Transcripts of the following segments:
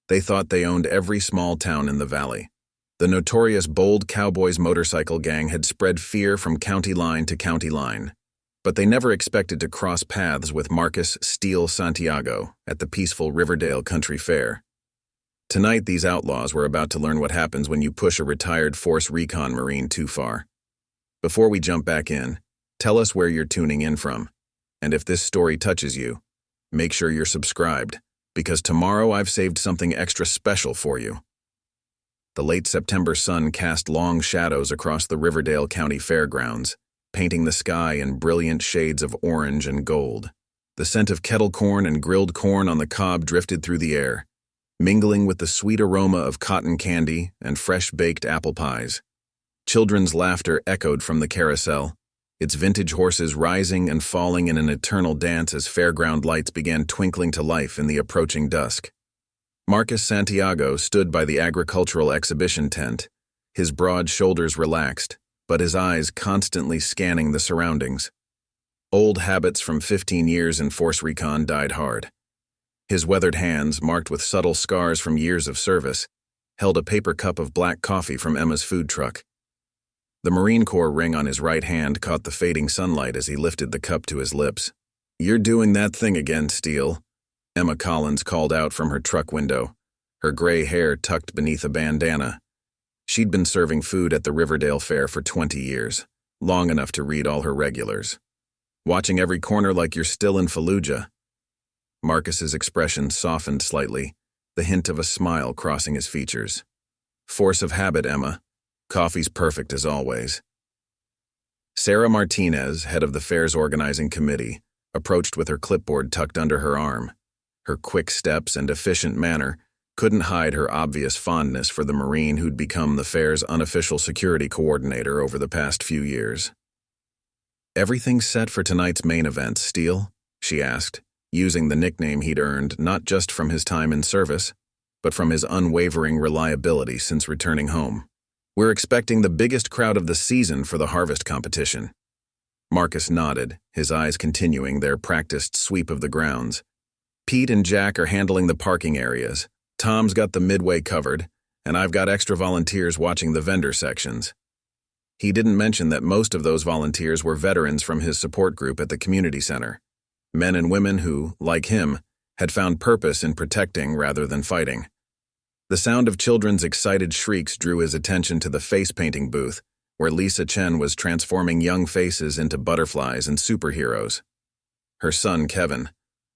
They thought they owned every small town in the valley. The notorious Bold Cowboys motorcycle gang had spread fear from county line to county line, but they never expected to cross paths with Marcus "Steele" Santiago at the peaceful Riverdale Country Fair. Tonight, these outlaws were about to learn what happens when you push a retired Force Recon Marine too far. Before we jump back in, tell us where you're tuning in from, and if this story touches you, make sure you're subscribed, because tomorrow I've saved something extra special for you. The late September sun cast long shadows across the Riverdale County Fairgrounds, painting the sky in brilliant shades of orange and gold. The scent of kettle corn and grilled corn on the cob drifted through the air, mingling with the sweet aroma of cotton candy and fresh-baked apple pies. Children's laughter echoed from the carousel, its vintage horses rising and falling in an eternal dance as fairground lights began twinkling to life in the approaching dusk. Marcus Santiago stood by the agricultural exhibition tent, his broad shoulders relaxed, but his eyes constantly scanning the surroundings. Old habits from 15 years in Force Recon died hard. His weathered hands, marked with subtle scars from years of service, held a paper cup of black coffee from Emma's food truck. The Marine Corps ring on his right hand caught the fading sunlight as he lifted the cup to his lips. "You're doing that thing again, Steele," Emma Collins called out from her truck window, her gray hair tucked beneath a bandana. She'd been serving food at the Riverdale Fair for 20 years, long enough to read all her regulars. "Watching every corner like you're still in Fallujah." Marcus's expression softened slightly, the hint of a smile crossing his features. "Force of habit, Emma. Coffee's perfect as always." Sarah Martinez, head of the fair's organizing committee, approached with her clipboard tucked under her arm. Her quick steps and efficient manner couldn't hide her obvious fondness for the Marine who'd become the fair's unofficial security coordinator over the past few years. "Everything set for tonight's main event, Steele?" she asked, using the nickname he'd earned not just from his time in service, but from his unwavering reliability since returning home. "We're expecting the biggest crowd of the season for the harvest competition." Marcus nodded, his eyes continuing their practiced sweep of the grounds. "Pete and Jack are handling the parking areas. Tom's got the midway covered, and I've got extra volunteers watching the vendor sections." He didn't mention that most of those volunteers were veterans from his support group at the community center. Men and women who, like him, had found purpose in protecting rather than fighting. The sound of children's excited shrieks drew his attention to the face-painting booth, where Lisa Chen was transforming young faces into butterflies and superheroes. Her son, Kevin,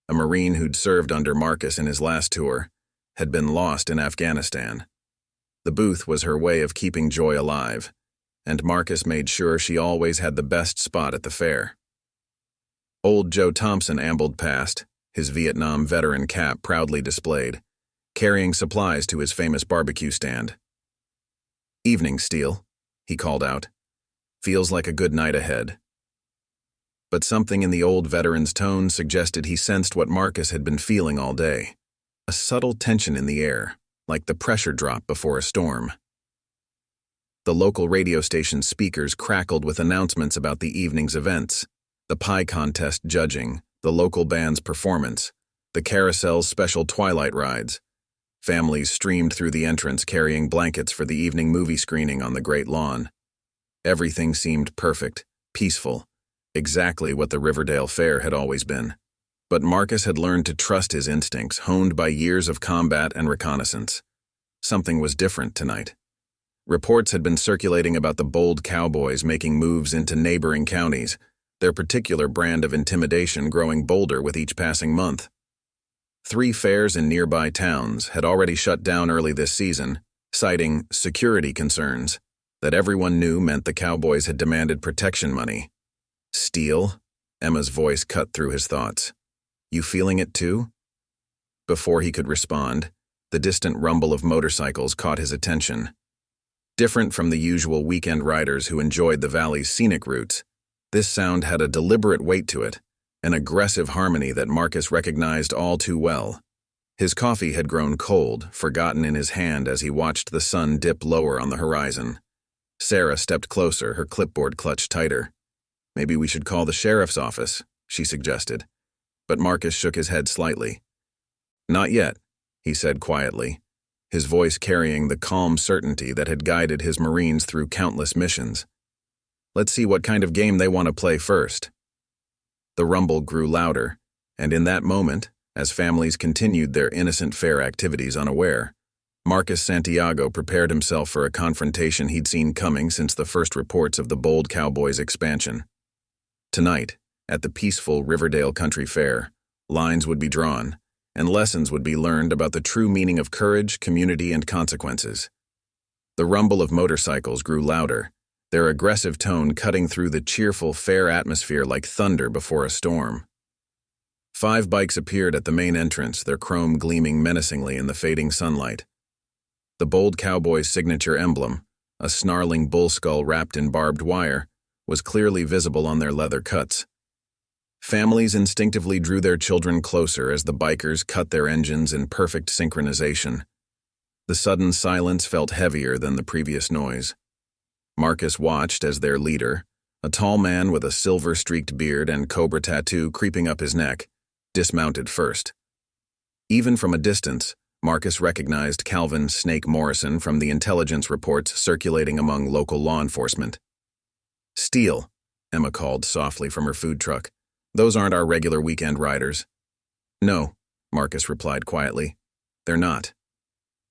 a Marine who'd served under Marcus in his last tour, had been lost in Afghanistan. The booth was her way of keeping joy alive, and Marcus made sure she always had the best spot at the fair. Old Joe Thompson ambled past, his Vietnam veteran cap proudly displayed, carrying supplies to his famous barbecue stand. "Evening, Steele," he called out. "Feels like a good night ahead." But something in the old veteran's tone suggested he sensed what Marcus had been feeling all day, a subtle tension in the air, like the pressure drop before a storm. The local radio station speakers crackled with announcements about the evening's events: the pie contest judging, the local band's performance, the carousel's special twilight rides. Families streamed through the entrance carrying blankets for the evening movie screening on the great lawn. Everything seemed perfect, peaceful, exactly what the Riverdale Fair had always been. But Marcus had learned to trust his instincts, honed by years of combat and reconnaissance. Something was different tonight. Reports had been circulating about the Bold Cowboys making moves into neighboring counties, their particular brand of intimidation growing bolder with each passing month. 3 fairs in nearby towns had already shut down early this season, citing security concerns that everyone knew meant the Cowboys had demanded protection money. "Steele?" Emma's voice cut through his thoughts. "You feeling it too?" Before he could respond, the distant rumble of motorcycles caught his attention. Different from the usual weekend riders who enjoyed the valley's scenic routes, this sound had a deliberate weight to it, an aggressive harmony that Marcus recognized all too well. His coffee had grown cold, forgotten in his hand as he watched the sun dip lower on the horizon. Sarah stepped closer, her clipboard clutched tighter. "Maybe we should call the sheriff's office," she suggested. But Marcus shook his head slightly. "Not yet. he said quietly, his voice carrying the calm certainty that had guided his Marines through countless missions. Let's see what kind of game they want to play first. The rumble grew louder, and in that moment, as families continued their innocent fair activities unaware, Marcus Santiago prepared himself for a confrontation he'd seen coming since the first reports of the Bold Cowboys expansion. Tonight, at the peaceful Riverdale Country Fair, lines would be drawn, and lessons would be learned about the true meaning of courage, community, and consequences. The rumble of motorcycles grew louder, their aggressive tone cutting through the cheerful, fair atmosphere like thunder before a storm. 5 bikes appeared at the main entrance, their chrome gleaming menacingly in the fading sunlight. The Bold Cowboys' signature emblem, a snarling bull skull wrapped in barbed wire, was clearly visible on their leather cuts. Families instinctively drew their children closer as the bikers cut their engines in perfect synchronization. The sudden silence felt heavier than the previous noise. Marcus watched as their leader, a tall man with a silver-streaked beard and cobra tattoo creeping up his neck, dismounted first. Even from a distance, Marcus recognized Calvin "Snake" Morrison from the intelligence reports circulating among local law enforcement. "Steele," Emma called softly from her food truck. "Those aren't our regular weekend riders." "No," Marcus replied quietly. "They're not."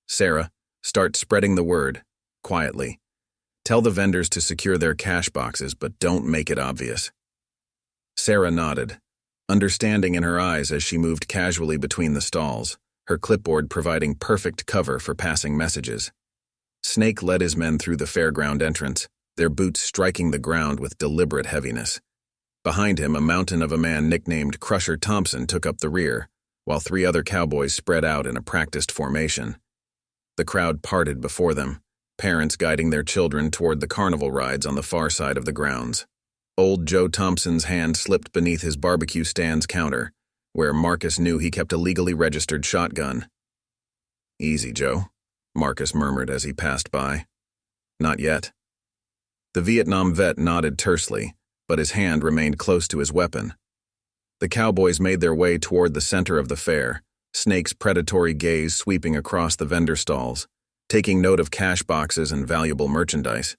"Sarah, start spreading the word, quietly. Tell the vendors to secure their cash boxes, but don't make it obvious." Sarah nodded, understanding in her eyes as she moved casually between the stalls, her clipboard providing perfect cover for passing messages. Snake led his men through the fairground entrance, their boots striking the ground with deliberate heaviness. Behind him, a mountain of a man nicknamed Crusher Thompson took up the rear, while 3 other cowboys spread out in a practiced formation. The crowd parted before them, parents guiding their children toward the carnival rides on the far side of the grounds. Old Joe Thompson's hand slipped beneath his barbecue stand's counter, where Marcus knew he kept a legally registered shotgun. "Easy, Joe," Marcus murmured as he passed by. "Not yet." The Vietnam vet nodded tersely, but his hand remained close to his weapon. The cowboys made their way toward the center of the fair, Snake's predatory gaze sweeping across the vendor stalls, taking note of cash boxes and valuable merchandise.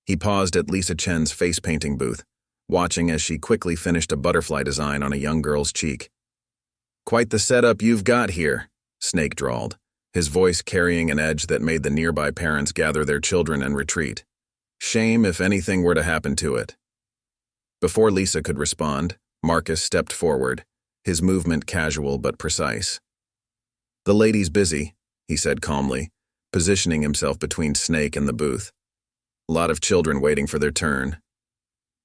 He paused at Lisa Chen's face-painting booth, watching as she quickly finished a butterfly design on a young girl's cheek. "Quite the setup you've got here," Snake drawled, his voice carrying an edge that made the nearby parents gather their children and retreat. "Shame if anything were to happen to it." Before Lisa could respond, Marcus stepped forward, his movement casual but precise. "The lady's busy," he said calmly, positioning himself between Snake and the booth. "A lot of children waiting for their turn."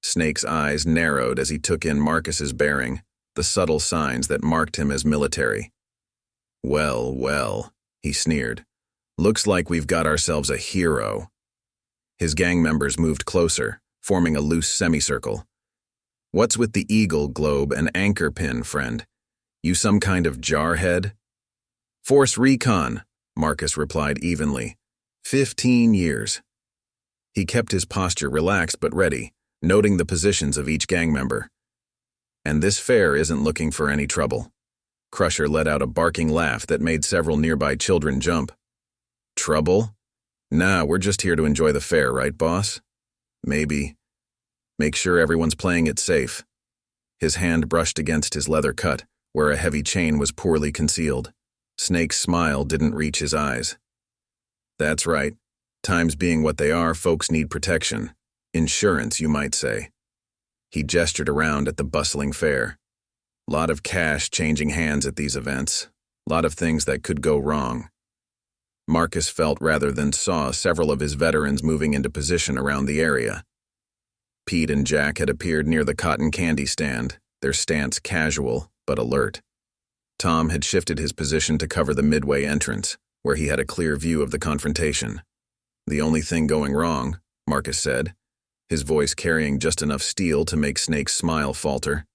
Snake's eyes narrowed as he took in Marcus's bearing, the subtle signs that marked him as military. "Well, well," he sneered. "Looks like we've got ourselves a hero." His gang members moved closer, forming a loose semicircle. "What's with the eagle, globe, and anchor pin, friend? You some kind of jarhead?" "Force Recon," Marcus replied evenly. 15 years. He kept his posture relaxed but ready, noting the positions of each gang member. "And this fair isn't looking for any trouble." Crusher let out a barking laugh that made several nearby children jump. "Trouble? Nah, we're just here to enjoy the fair, right, boss?" "Maybe. Make sure everyone's playing it safe." His hand brushed against his leather cut, where a heavy chain was poorly concealed. Snake's smile didn't reach his eyes. "That's right. Times being what they are, folks need protection. Insurance, you might say." He gestured around at the bustling fair. Lot of cash changing hands at these events. Lot of things that could go wrong. Marcus felt rather than saw several of his veterans moving into position around the area. Pete and Jack had appeared near the cotton candy stand, their stance casual but alert. Tom had shifted his position to cover the midway entrance, where he had a clear view of the confrontation. "The only thing going wrong," Marcus said, his voice carrying just enough steel to make Snake's smile falter,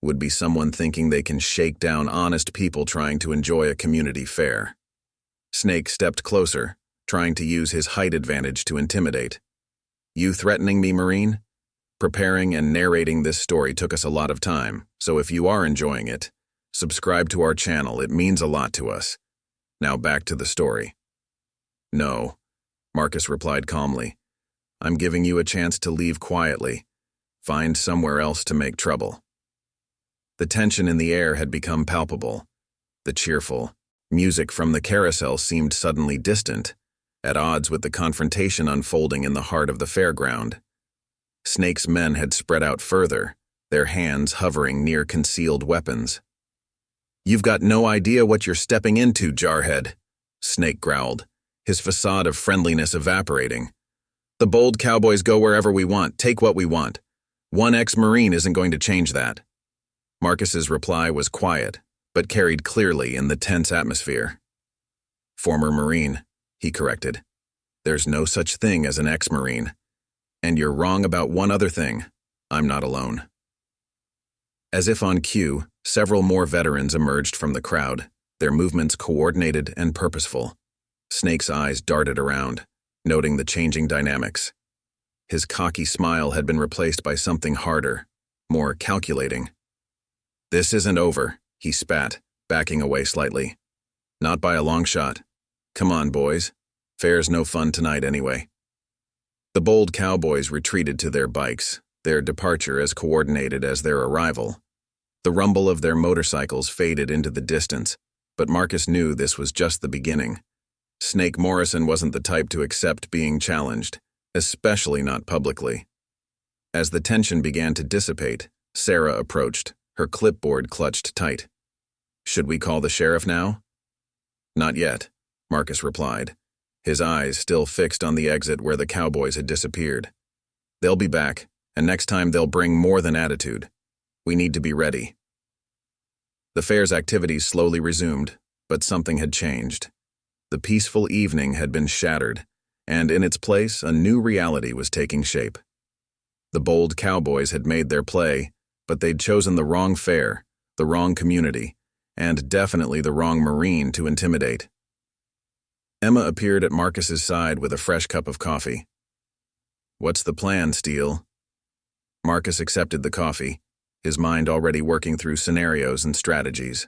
"would be someone thinking they can shake down honest people trying to enjoy a community fair." Snake stepped closer, trying to use his height advantage to intimidate. "You threatening me, Marine? Preparing and narrating this story took us a lot of time, so if you are enjoying it, subscribe to our channel, it means a lot to us. Now back to the story. No, Marcus replied calmly. I'm giving you a chance to leave quietly. Find somewhere else to make trouble. The tension in the air had become palpable. The cheerful music from the carousel seemed suddenly distant, at odds with the confrontation unfolding in the heart of the fairground. Snake's men had spread out further, their hands hovering near concealed weapons. You've got no idea what you're stepping into, Jarhead, Snake growled, his facade of friendliness evaporating. The Bold Cowboys go wherever we want, take what we want. One ex-Marine isn't going to change that. Marcus's reply was quiet, but carried clearly in the tense atmosphere. Former Marine, he corrected. There's no such thing as an ex-Marine. And you're wrong about one other thing. I'm not alone. As if on cue, several more veterans emerged from the crowd, their movements coordinated and purposeful. Snake's eyes darted around, noting the changing dynamics. His cocky smile had been replaced by something harder, more calculating. This isn't over, he spat, backing away slightly. Not by a long shot. Come on, boys. Fair's no fun tonight anyway. The Bold Cowboys retreated to their bikes, their departure as coordinated as their arrival. The rumble of their motorcycles faded into the distance, but Marcus knew this was just the beginning. Snake Morrison wasn't the type to accept being challenged, especially not publicly. As the tension began to dissipate, Sarah approached, her clipboard clutched tight. Should we call the sheriff now? Not yet, Marcus replied, his eyes still fixed on the exit where the cowboys had disappeared. They'll be back, and next time they'll bring more than attitude. We need to be ready. The fair's activities slowly resumed, but something had changed. The peaceful evening had been shattered, and in its place, a new reality was taking shape. The Bold Cowboys had made their play, but they'd chosen the wrong fair, the wrong community, and definitely the wrong Marine to intimidate. Emma appeared at Marcus's side with a fresh cup of coffee. What's the plan, Steele? Marcus accepted the coffee, his mind already working through scenarios and strategies.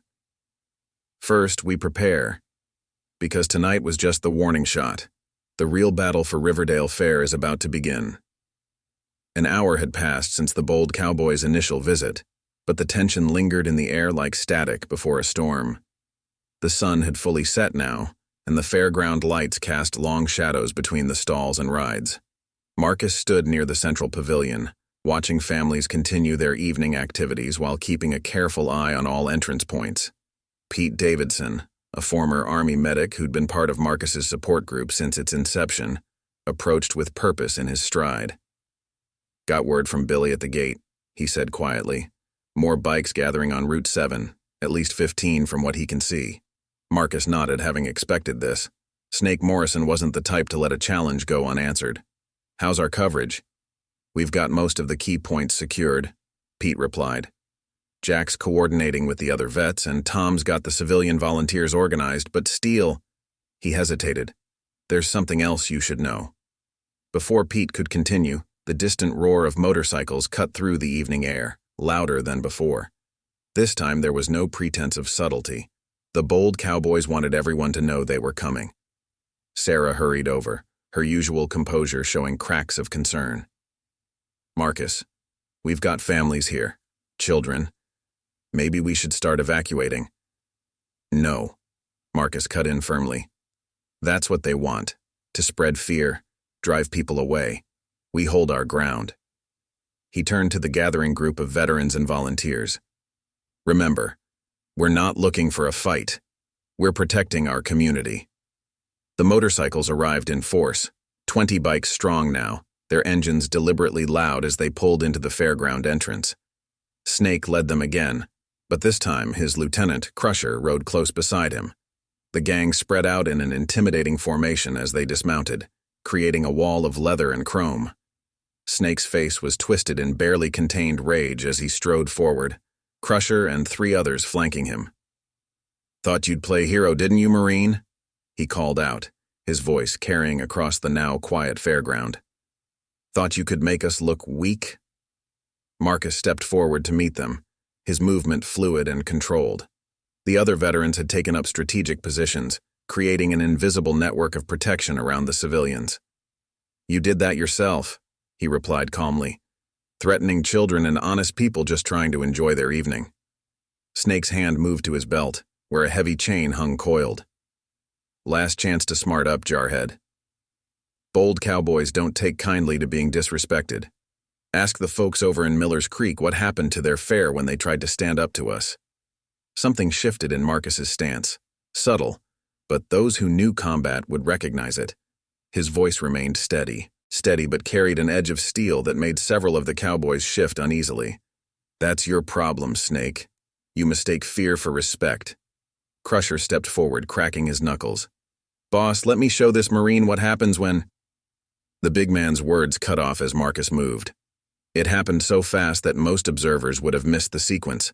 First, we prepare. Because tonight was just the warning shot. The real battle for Riverdale Fair is about to begin. An hour had passed since the Bold Cowboys' initial visit, but the tension lingered in the air like static before a storm. The sun had fully set now, and the fairground lights cast long shadows between the stalls and rides. Marcus stood near the central pavilion, watching families continue their evening activities while keeping a careful eye on all entrance points. Pete Davidson, a former Army medic who'd been part of Marcus's support group since its inception, approached with purpose in his stride. Got word from Billy at the gate, he said quietly. More bikes gathering on Route 7, at least 15 from what he can see. Marcus nodded, having expected this. Snake Morrison wasn't the type to let a challenge go unanswered. How's our coverage? We've got most of the key points secured, Pete replied. Jack's coordinating with the other vets, and Tom's got the civilian volunteers organized, but Steele, he hesitated. There's something else you should know. Before Pete could continue, the distant roar of motorcycles cut through the evening air, louder than before. This time there was no pretense of subtlety. The Bold Cowboys wanted everyone to know they were coming. Sarah hurried over, her usual composure showing cracks of concern. Marcus, we've got families here, children. Maybe we should start evacuating. No, Marcus cut in firmly. That's what they want, to spread fear, drive people away. We hold our ground. He turned to the gathering group of veterans and volunteers. Remember, we're not looking for a fight. We're protecting our community. The motorcycles arrived in force, 20 bikes strong now, their engines deliberately loud as they pulled into the fairground entrance. Snake led them again, but this time his lieutenant, Crusher, rode close beside him. The gang spread out in an intimidating formation as they dismounted, creating a wall of leather and chrome. Snake's face was twisted in barely contained rage as he strode forward, Crusher and 3 others flanking him. Thought you'd play hero, didn't you, Marine? He called out, his voice carrying across the now quiet fairground. Thought you could make us look weak? Marcus stepped forward to meet them, his movement fluid and controlled. The other veterans had taken up strategic positions, creating an invisible network of protection around the civilians. "You did that yourself," he replied calmly, "threatening children and honest people just trying to enjoy their evening." Snake's hand moved to his belt, where a heavy chain hung coiled. "Last chance to smart up, jarhead. Bold Cowboys don't take kindly to being disrespected. Ask the folks over in Miller's Creek what happened to their fair when they tried to stand up to us." Something shifted in Marcus's stance. Subtle, but those who knew combat would recognize it. His voice remained steady but carried an edge of steel that made several of the cowboys shift uneasily. "That's your problem, Snake. You mistake fear for respect." Crusher stepped forward, cracking his knuckles. "Boss, let me show this Marine what happens when—" The big man's words cut off as Marcus moved. It happened so fast that most observers would have missed the sequence.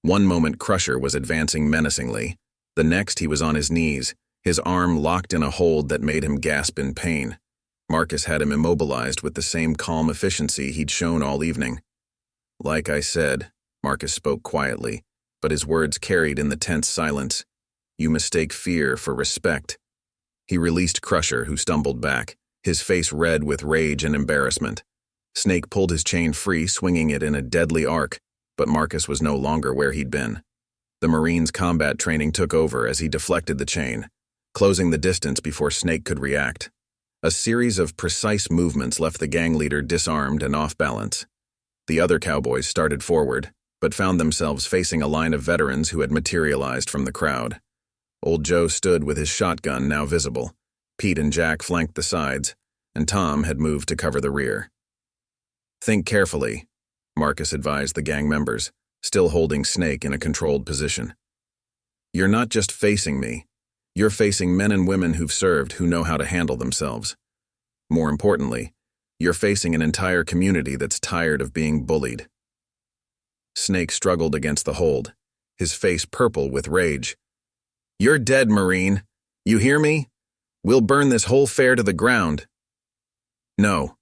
One moment Crusher was advancing menacingly. The next he was on his knees, his arm locked in a hold that made him gasp in pain. Marcus had him immobilized with the same calm efficiency he'd shown all evening. "Like I said," Marcus spoke quietly, but his words carried in the tense silence, "you mistake fear for respect." He released Crusher, who stumbled back, his face red with rage and embarrassment. Snake pulled his chain free, swinging it in a deadly arc, but Marcus was no longer where he'd been. The Marine's combat training took over as he deflected the chain, closing the distance before Snake could react. A series of precise movements left the gang leader disarmed and off balance. The other cowboys started forward, but found themselves facing a line of veterans who had materialized from the crowd. Old Joe stood with his shotgun now visible. Pete and Jack flanked the sides, and Tom had moved to cover the rear. "Think carefully," Marcus advised the gang members, still holding Snake in a controlled position. "You're not just facing me. You're facing men and women who've served who know how to handle themselves. More importantly, you're facing an entire community that's tired of being bullied." Snake struggled against the hold, his face purple with rage. "You're dead, Marine. You hear me? We'll burn this whole fair to the ground." "No."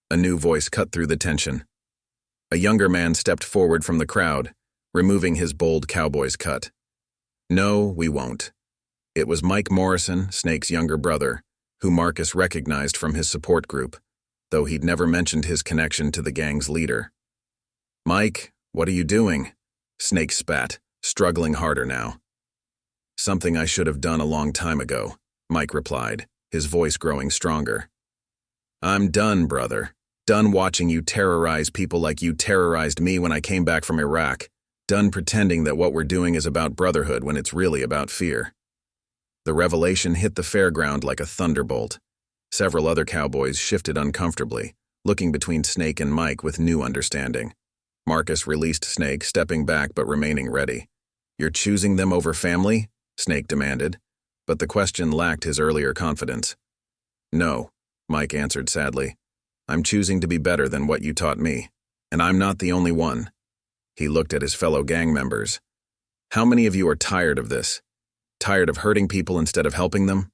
A new voice cut through the tension. A younger man stepped forward from the crowd, removing his Bold Cowboys cut. "No, we won't." It was Mike Morrison, Snake's younger brother, who Marcus recognized from his support group, though he'd never mentioned his connection to the gang's leader. "Mike, what are you doing?" Snake spat, struggling harder now. "Something I should have done a long time ago," Mike replied, his voice growing stronger. "I'm done, brother. Done watching you terrorize people like you terrorized me when I came back from Iraq. Done pretending that what we're doing is about brotherhood when it's really about fear." The revelation hit the fairground like a thunderbolt. Several other cowboys shifted uncomfortably, looking between Snake and Mike with new understanding. Marcus released Snake, stepping back but remaining ready. "You're choosing them over family?" Snake demanded, but the question lacked his earlier confidence. "No," Mike answered sadly. "I'm choosing to be better than what you taught me, and I'm not the only one." He looked at his fellow gang members. "How many of you are tired of this? Tired of hurting people instead of helping them?"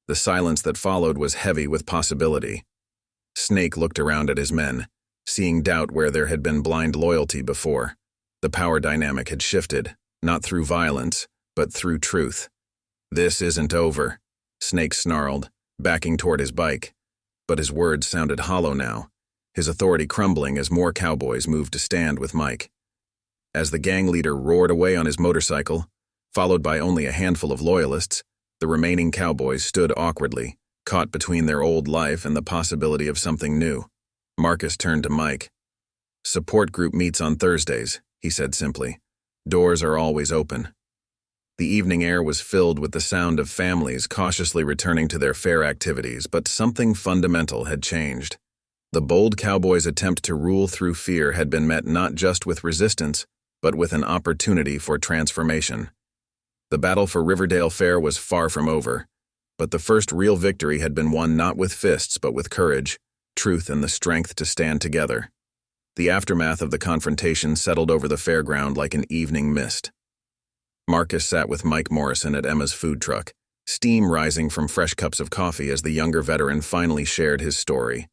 The silence that followed was heavy with possibility. Snake looked around at his men, seeing doubt where there had been blind loyalty before. The power dynamic had shifted, not through violence, but through truth. "This isn't over," Snake snarled, backing toward his bike. But his words sounded hollow now, his authority crumbling as more cowboys moved to stand with Mike. As the gang leader roared away on his motorcycle, followed by only a handful of loyalists, the remaining cowboys stood awkwardly, caught between their old life and the possibility of something new. Marcus turned to Mike. "Support group meets on Thursdays," he said simply. "Doors are always open." The evening air was filled with the sound of families cautiously returning to their fair activities, but something fundamental had changed. The Bold Cowboys' attempt to rule through fear had been met not just with resistance, but with an opportunity for transformation. The battle for Riverdale Fair was far from over, but the first real victory had been won not with fists but with courage, truth, and the strength to stand together. The aftermath of the confrontation settled over the fairground like an evening mist. Marcus sat with Mike Morrison at Emma's food truck, steam rising from fresh cups of coffee as the younger veteran finally shared his story.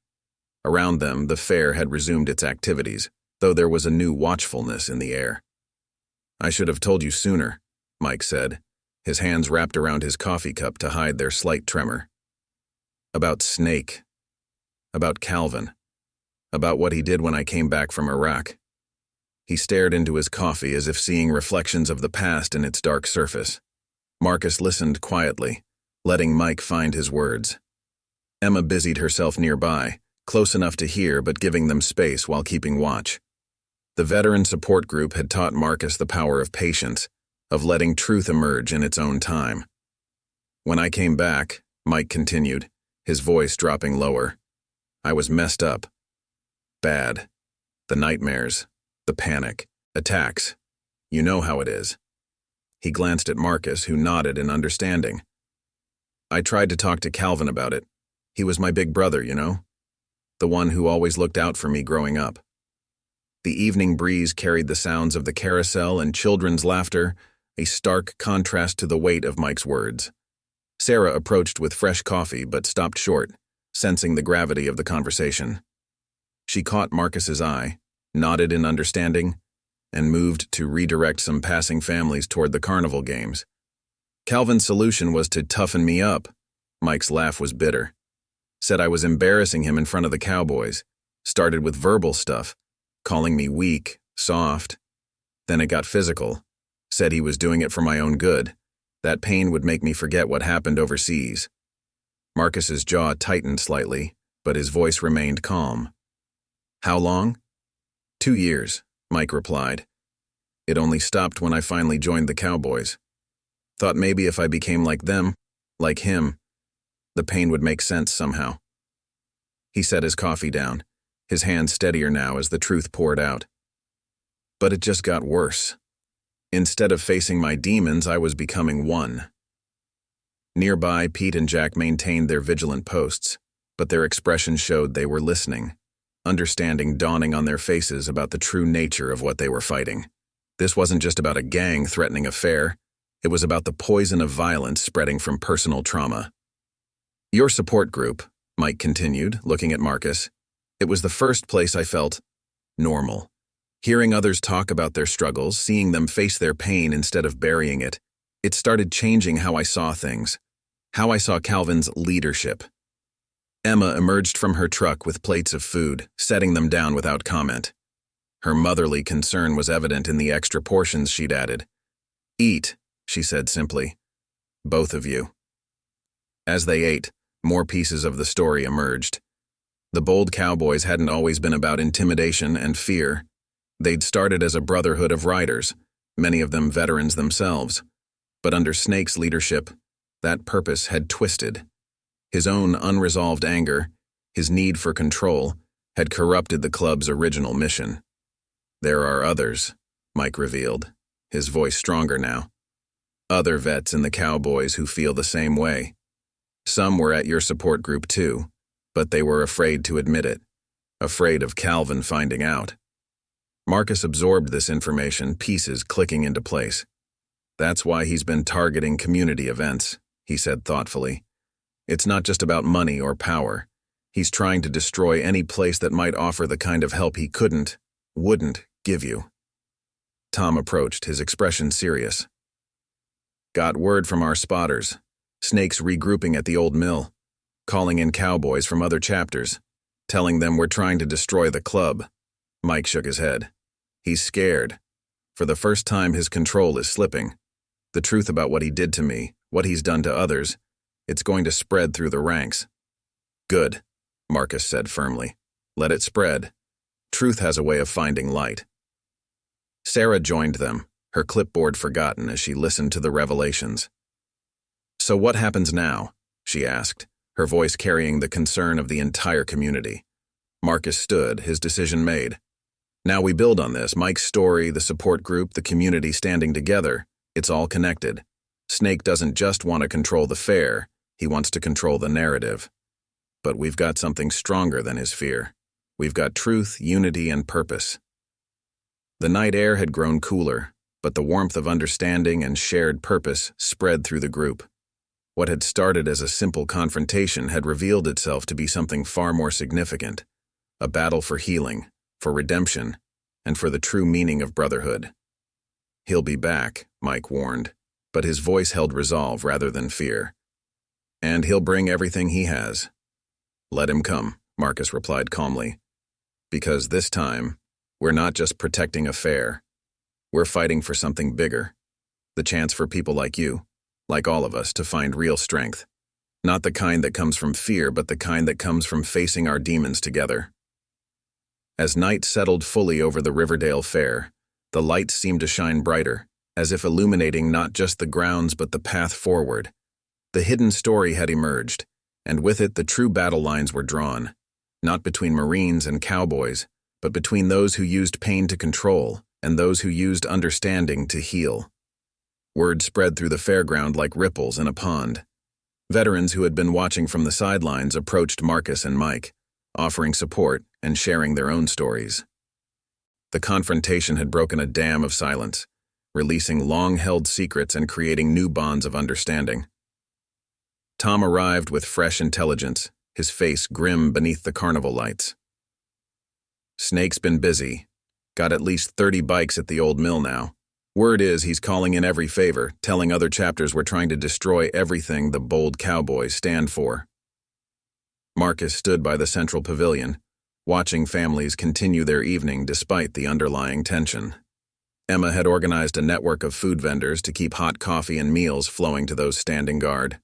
Around them, the fair had resumed its activities, though there was a new watchfulness in the air. "I should have told you sooner," Mike said, his hands wrapped around his coffee cup to hide their slight tremor. About Snake. About Calvin. About what he did when I came back from Iraq. He stared into his coffee as if seeing reflections of the past in its dark surface. Marcus listened quietly, letting Mike find his words. Emma busied herself nearby, close enough to hear but giving them space while keeping watch. The veteran support group had taught Marcus the power of patience, of letting truth emerge in its own time. When I came back, Mike continued, his voice dropping lower, I was messed up. Bad. The nightmares, the panic, attacks. You know how it is. He glanced at Marcus, who nodded in understanding. I tried to talk to Calvin about it. He was my big brother, you know? The one who always looked out for me growing up. The evening breeze carried the sounds of the carousel and children's laughter, a stark contrast to the weight of Mike's words. Sarah approached with fresh coffee but stopped short, sensing the gravity of the conversation. She caught Marcus's eye, nodded in understanding, and moved to redirect some passing families toward the carnival games. Calvin's solution was to toughen me up. Mike's laugh was bitter. Said I was embarrassing him in front of the Cowboys. Started with verbal stuff, calling me weak, soft. Then it got physical. Said he was doing it for my own good. That pain would make me forget what happened overseas. Marcus's jaw tightened slightly, but his voice remained calm. How long? 2 years, Mike replied. It only stopped when I finally joined the Cowboys. Thought maybe if I became like them, like him, the pain would make sense somehow. He set his coffee down, his hand steadier now as the truth poured out. But it just got worse. Instead of facing my demons, I was becoming one. Nearby, Pete and Jack maintained their vigilant posts, but their expression showed they were listening, understanding dawning on their faces about the true nature of what they were fighting. This wasn't just about a gang threatening a fair. It was about the poison of violence spreading from personal trauma. Your support group, Mike continued, looking at Marcus. It was the first place I felt normal. Hearing others talk about their struggles, seeing them face their pain instead of burying it, it started changing how I saw things, how I saw Calvin's leadership. Emma emerged from her truck with plates of food, setting them down without comment. Her motherly concern was evident in the extra portions she'd added. Eat, she said simply. Both of you. As they ate, more pieces of the story emerged. The Bold Cowboys hadn't always been about intimidation and fear. They'd started as a brotherhood of riders, many of them veterans themselves. But under Snake's leadership, that purpose had twisted. His own unresolved anger, his need for control, had corrupted the club's original mission. There are others, Mike revealed, his voice stronger now. Other vets in the Cowboys who feel the same way. Some were at your support group too, but they were afraid to admit it, afraid of Calvin finding out. Marcus absorbed this information, pieces clicking into place. That's why he's been targeting community events, he said thoughtfully. It's not just about money or power. He's trying to destroy any place that might offer the kind of help he wouldn't give you. Tom approached, his expression serious. Got word from our spotters. Snake's regrouping at the old mill, calling in Cowboys from other chapters, telling them we're trying to destroy the club. Mike shook his head. He's scared. For the first time, his control is slipping. The truth about what he did to me, what he's done to others, it's going to spread through the ranks. Good, Marcus said firmly. Let it spread. Truth has a way of finding light. Sarah joined them, her clipboard forgotten as she listened to the revelations. So what happens now? She asked, her voice carrying the concern of the entire community. Marcus stood, his decision made. Now we build on this, Mike's story, the support group, the community standing together. It's all connected. Snake doesn't just want to control the fair, he wants to control the narrative. But we've got something stronger than his fear. We've got truth, unity, and purpose. The night air had grown cooler, but the warmth of understanding and shared purpose spread through the group. What had started as a simple confrontation had revealed itself to be something far more significant, a battle for healing, for redemption, and for the true meaning of brotherhood. He'll be back, Mike warned, but his voice held resolve rather than fear. "And he'll bring everything he has." "Let him come," Marcus replied calmly. "Because this time, we're not just protecting a fair. We're fighting for something bigger. The chance for people like you, like all of us, to find real strength. Not the kind that comes from fear, but the kind that comes from facing our demons together." As night settled fully over the Riverdale Fair, the lights seemed to shine brighter, as if illuminating not just the grounds but the path forward. The hidden story had emerged, and with it the true battle lines were drawn, not between Marines and cowboys, but between those who used pain to control and those who used understanding to heal. Word spread through the fairground like ripples in a pond. Veterans who had been watching from the sidelines approached Marcus and Mike, offering support and sharing their own stories. The confrontation had broken a dam of silence, releasing long-held secrets and creating new bonds of understanding. Tom arrived with fresh intelligence, his face grim beneath the carnival lights. "Snake's been busy. Got at least 30 bikes at the old mill now. Word is he's calling in every favor, telling other chapters we're trying to destroy everything the Bold Cowboys stand for." Marcus stood by the central pavilion, watching families continue their evening despite the underlying tension. Emma had organized a network of food vendors to keep hot coffee and meals flowing to those standing guard.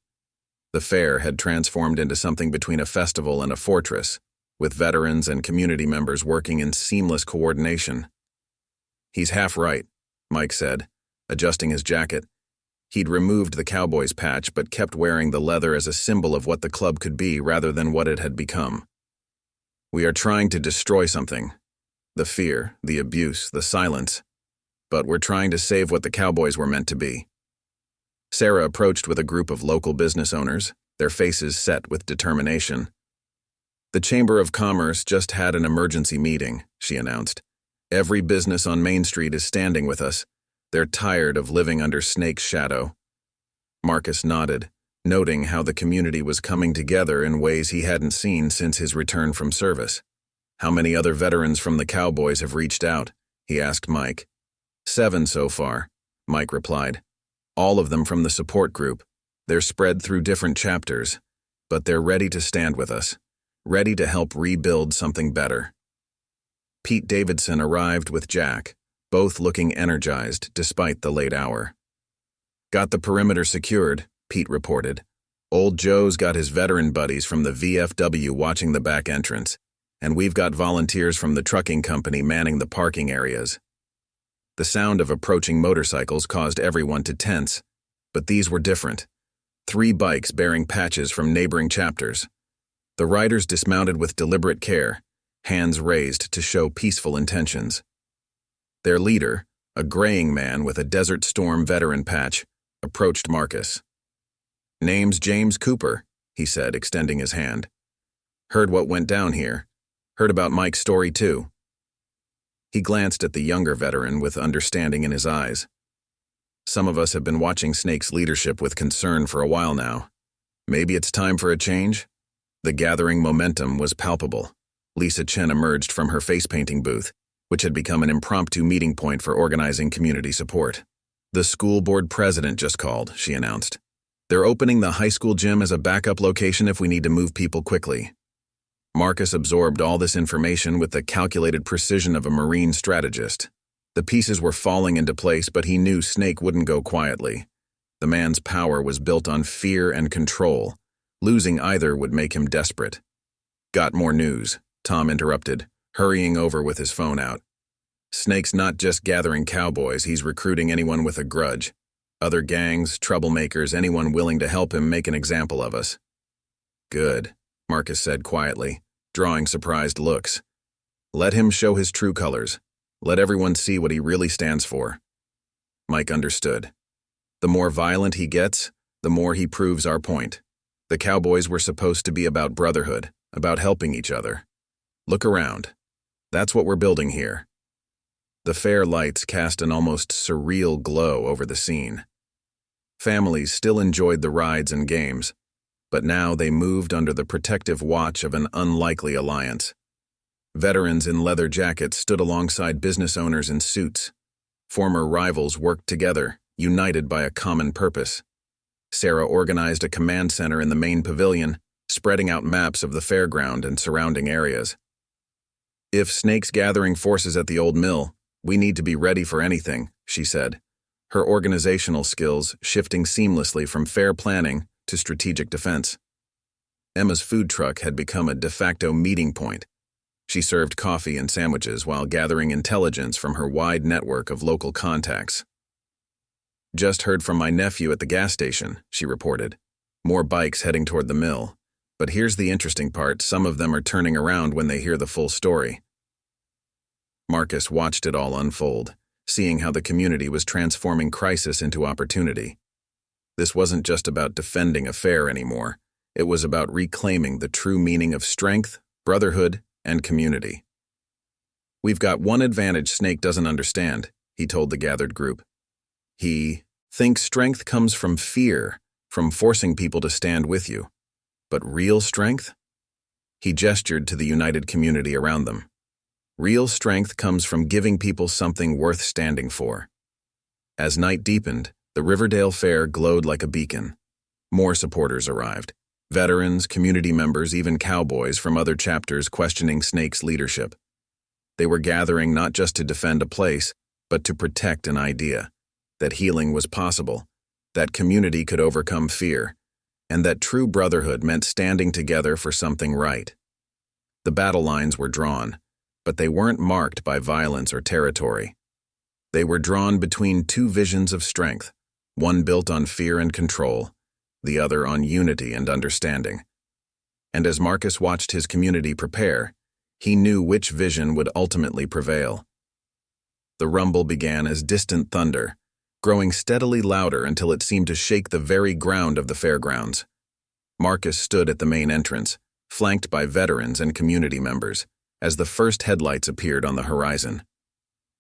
The fair had transformed into something between a festival and a fortress, with veterans and community members working in seamless coordination. "He's half right," Mike said, adjusting his jacket. He'd removed the cowboy's patch but kept wearing the leather as a symbol of what the club could be rather than what it had become. "We are trying to destroy something. The fear, the abuse, the silence. But we're trying to save what the cowboys were meant to be." Sarah approached with a group of local business owners, their faces set with determination. "The Chamber of Commerce just had an emergency meeting," she announced. "Every business on Main Street is standing with us. They're tired of living under Snake's shadow." Marcus nodded, noting how the community was coming together in ways he hadn't seen since his return from service. "How many other veterans from the Cowboys have reached out?" he asked Mike. 7 so far," Mike replied. "All of them from the support group. They're spread through different chapters, but they're ready to stand with us, ready to help rebuild something better." Pete Davidson arrived with Jack, both looking energized despite the late hour. "Got the perimeter secured," Pete reported. "Old Joe's got his veteran buddies from the VFW watching the back entrance, and we've got volunteers from the trucking company manning the parking areas." The sound of approaching motorcycles caused everyone to tense, but these were different. 3 bikes bearing patches from neighboring chapters. The riders dismounted with deliberate care, hands raised to show peaceful intentions. Their leader, a graying man with a Desert Storm veteran patch, approached Marcus. "Name's James Cooper," he said, extending his hand. "Heard what went down here. Heard about Mike's story, too." He glanced at the younger veteran with understanding in his eyes. "Some of us have been watching Snake's leadership with concern for a while now. Maybe it's time for a change?" The gathering momentum was palpable. Lisa Chen emerged from her face-painting booth, which had become an impromptu meeting point for organizing community support. "The school board president just called," she announced. "They're opening the high school gym as a backup location if we need to move people quickly." Marcus absorbed all this information with the calculated precision of a Marine strategist. The pieces were falling into place, but he knew Snake wouldn't go quietly. The man's power was built on fear and control. Losing either would make him desperate. "Got more news," Tom interrupted, hurrying over with his phone out. "Snake's not just gathering cowboys, he's recruiting anyone with a grudge. Other gangs, troublemakers, anyone willing to help him make an example of us." "Good," Marcus said quietly, drawing surprised looks. "Let him show his true colors. Let everyone see what he really stands for." Mike understood. "The more violent he gets, the more he proves our point. The Cowboys were supposed to be about brotherhood, about helping each other. Look around. That's what we're building here." The fair lights cast an almost surreal glow over the scene. Families still enjoyed the rides and games, but now they moved under the protective watch of an unlikely alliance. Veterans in leather jackets stood alongside business owners in suits. Former rivals worked together, united by a common purpose. Sarah organized a command center in the main pavilion, spreading out maps of the fairground and surrounding areas. "If Snake's gathering forces at the old mill, we need to be ready for anything," she said, her organizational skills shifting seamlessly from fair planning to strategic defense. Emma's food truck had become a de facto meeting point. She served coffee and sandwiches while gathering intelligence from her wide network of local contacts. "Just heard from my nephew at the gas station," she reported. "More bikes heading toward the mill. But here's the interesting part, some of them are turning around when they hear the full story." Marcus watched it all unfold, seeing how the community was transforming crisis into opportunity. This wasn't just about defending a fair anymore. It was about reclaiming the true meaning of strength, brotherhood, and community. "We've got one advantage Snake doesn't understand," he told the gathered group. "He thinks strength comes from fear, from forcing people to stand with you. But real strength?" He gestured to the united community around them. "Real strength comes from giving people something worth standing for." As night deepened, the Riverdale Fair glowed like a beacon. More supporters arrived. Veterans, community members, even cowboys from other chapters questioning Snake's leadership. They were gathering not just to defend a place, but to protect an idea, that healing was possible, that community could overcome fear, and that true brotherhood meant standing together for something right. The battle lines were drawn, but they weren't marked by violence or territory. They were drawn between two visions of strength, one built on fear and control, the other on unity and understanding. And as Marcus watched his community prepare, he knew which vision would ultimately prevail. The rumble began as distant thunder, growing steadily louder until it seemed to shake the very ground of the fairgrounds. Marcus stood at the main entrance, flanked by veterans and community members, as the first headlights appeared on the horizon.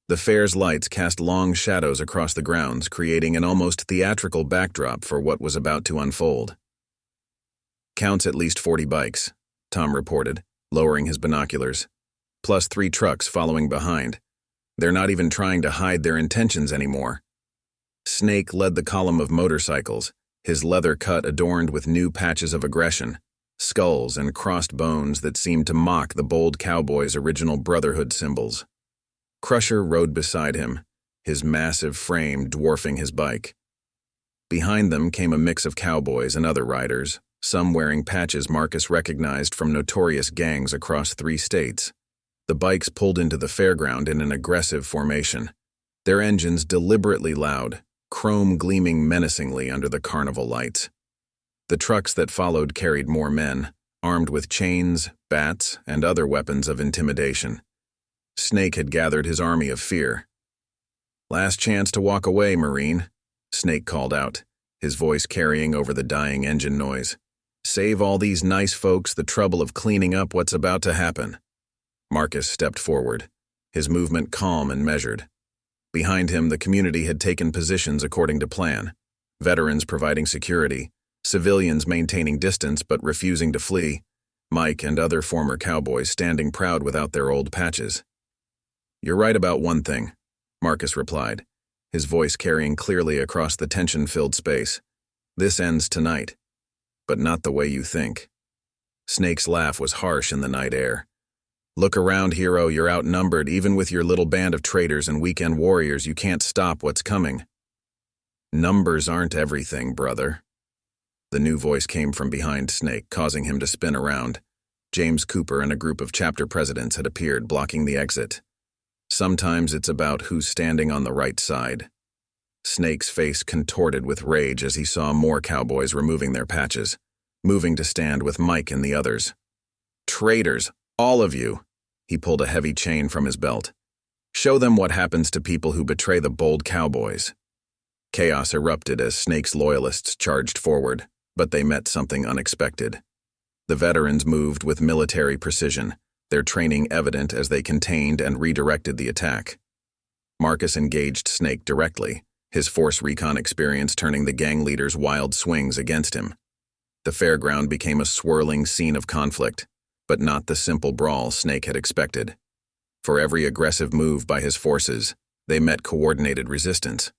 The fair's lights cast long shadows across the grounds, creating an almost theatrical backdrop for what was about to unfold. "Counts at least 40 bikes," Tom reported, lowering his binoculars, "plus 3 trucks following behind. They're not even trying to hide their intentions anymore." Snake led the column of motorcycles, his leather cut adorned with new patches of aggression, skulls and crossed bones that seemed to mock the Bold Cowboys' original brotherhood symbols. Crusher rode beside him, his massive frame dwarfing his bike. Behind them came a mix of cowboys and other riders, some wearing patches Marcus recognized from notorious gangs across 3 states. The bikes pulled into the fairground in an aggressive formation, their engines deliberately loud, chrome gleaming menacingly under the carnival lights. The trucks that followed carried more men, armed with chains, bats, and other weapons of intimidation. Snake had gathered his army of fear. "Last chance to walk away, Marine," Snake called out, his voice carrying over the dying engine noise. "Save all these nice folks the trouble of cleaning up what's about to happen." Marcus stepped forward, his movement calm and measured. Behind him, the community had taken positions according to plan, veterans providing security, civilians maintaining distance but refusing to flee, Mike and other former cowboys standing proud without their old patches. "You're right about one thing," Marcus replied, his voice carrying clearly across the tension-filled space. "This ends tonight, but not the way you think." Snake's laugh was harsh in the night air. "Look around, hero, you're outnumbered. Even with your little band of traitors and weekend warriors, you can't stop what's coming." "Numbers aren't everything, brother." The new voice came from behind Snake, causing him to spin around. James Cooper and a group of chapter presidents had appeared, blocking the exit. "Sometimes it's about who's standing on the right side." Snake's face contorted with rage as he saw more cowboys removing their patches, moving to stand with Mike and the others. "Traitors, all of you!" He pulled a heavy chain from his belt. "Show them what happens to people who betray the Bold Cowboys." Chaos erupted as Snake's loyalists charged forward, but they met something unexpected. The veterans moved with military precision, their training evident as they contained and redirected the attack. Marcus engaged Snake directly, his Force Recon experience turning the gang leader's wild swings against him. The fairground became a swirling scene of conflict, but not the simple brawl Snake had expected. For every aggressive move by his forces, they met coordinated resistance.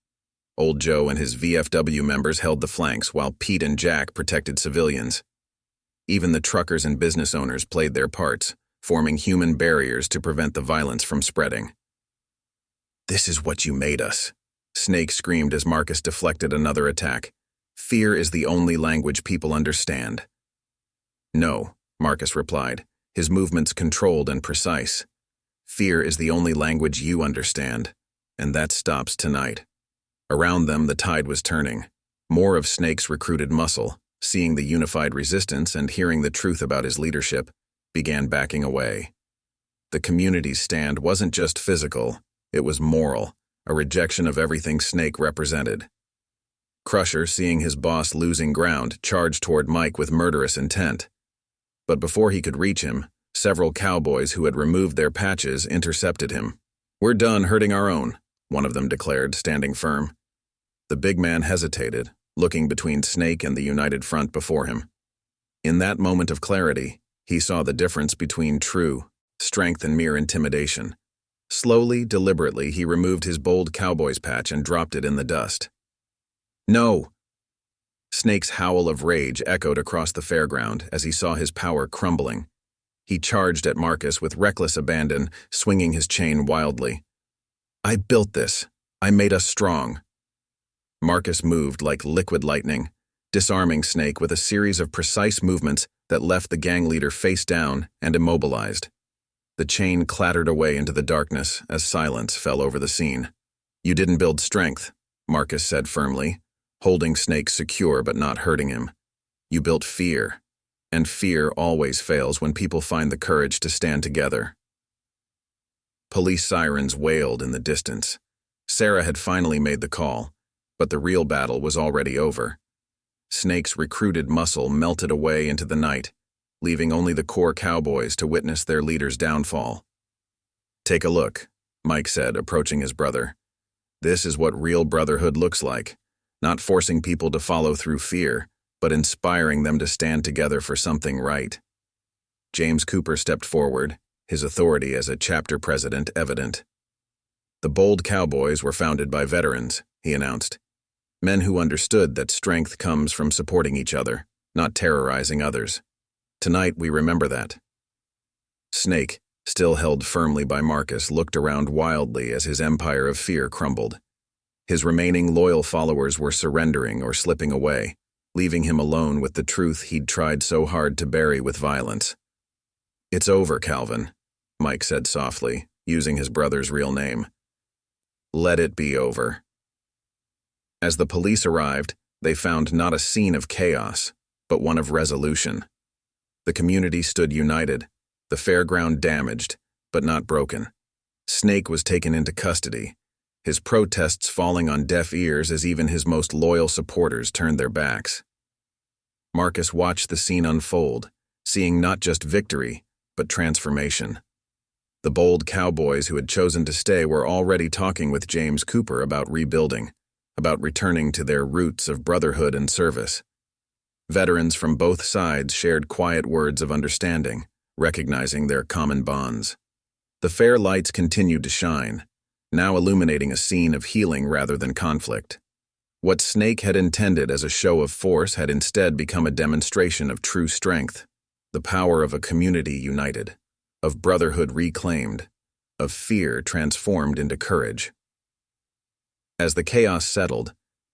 Old Joe and his VFW members held the flanks while Pete and Jack protected civilians. Even the truckers and business owners played their parts, forming human barriers to prevent the violence from spreading. "This is what you made us," Snake screamed as Marcus deflected another attack. "Fear is the only language people understand." "No," Marcus replied, his movements controlled and precise. "Fear is the only language you understand, and that stops tonight." Around them, the tide was turning. More of Snake's recruited muscle, seeing the unified resistance and hearing the truth about his leadership, began backing away. The community's stand wasn't just physical, it was moral, a rejection of everything Snake represented. Crusher, seeing his boss losing ground, charged toward Mike with murderous intent. But before he could reach him, several cowboys who had removed their patches intercepted him. "We're done hurting our own," one of them declared, standing firm. The big man hesitated, looking between Snake and the united front before him. In that moment of clarity, he saw the difference between true strength and mere intimidation. Slowly, deliberately, he removed his Bold Cowboys patch and dropped it in the dust. "No!" Snake's howl of rage echoed across the fairground as he saw his power crumbling. He charged at Marcus with reckless abandon, swinging his chain wildly. "I built this. I made us strong." Marcus moved like liquid lightning, disarming Snake with a series of precise movements that left the gang leader face down and immobilized. The chain clattered away into the darkness as silence fell over the scene. "You didn't build strength," Marcus said firmly, holding Snake secure but not hurting him. "You built fear, and fear always fails when people find the courage to stand together." Police sirens wailed in the distance. Sarah had finally made the call, but the real battle was already over. Snake's recruited muscle melted away into the night, leaving only the core cowboys to witness their leader's downfall. "Take a look," Mike said, approaching his brother. "This is what real brotherhood looks like, not forcing people to follow through fear, but inspiring them to stand together for something right." James Cooper stepped forward, his authority as a chapter president evident. "The Bold Cowboys were founded by veterans," he announced. "Men who understood that strength comes from supporting each other, not terrorizing others. Tonight we remember that." Snake, still held firmly by Marcus, looked around wildly as his empire of fear crumbled. His remaining loyal followers were surrendering or slipping away, leaving him alone with the truth he'd tried so hard to bury with violence. "It's over, Calvin," Mike said softly, using his brother's real name. "Let it be over." As the police arrived, they found not a scene of chaos, but one of resolution. The community stood united, the fairground damaged, but not broken. Snake was taken into custody, his protests falling on deaf ears as even his most loyal supporters turned their backs. Marcus watched the scene unfold, seeing not just victory, but transformation. The Bold Cowboys who had chosen to stay were already talking with James Cooper about rebuilding, about returning to their roots of brotherhood and service. Veterans from both sides shared quiet words of understanding, recognizing their common bonds. The fair lights continued to shine, now illuminating a scene of healing rather than conflict. What Snake had intended as a show of force had instead become a demonstration of true strength, the power of a community united, of brotherhood reclaimed, of fear transformed into courage. As the chaos settled,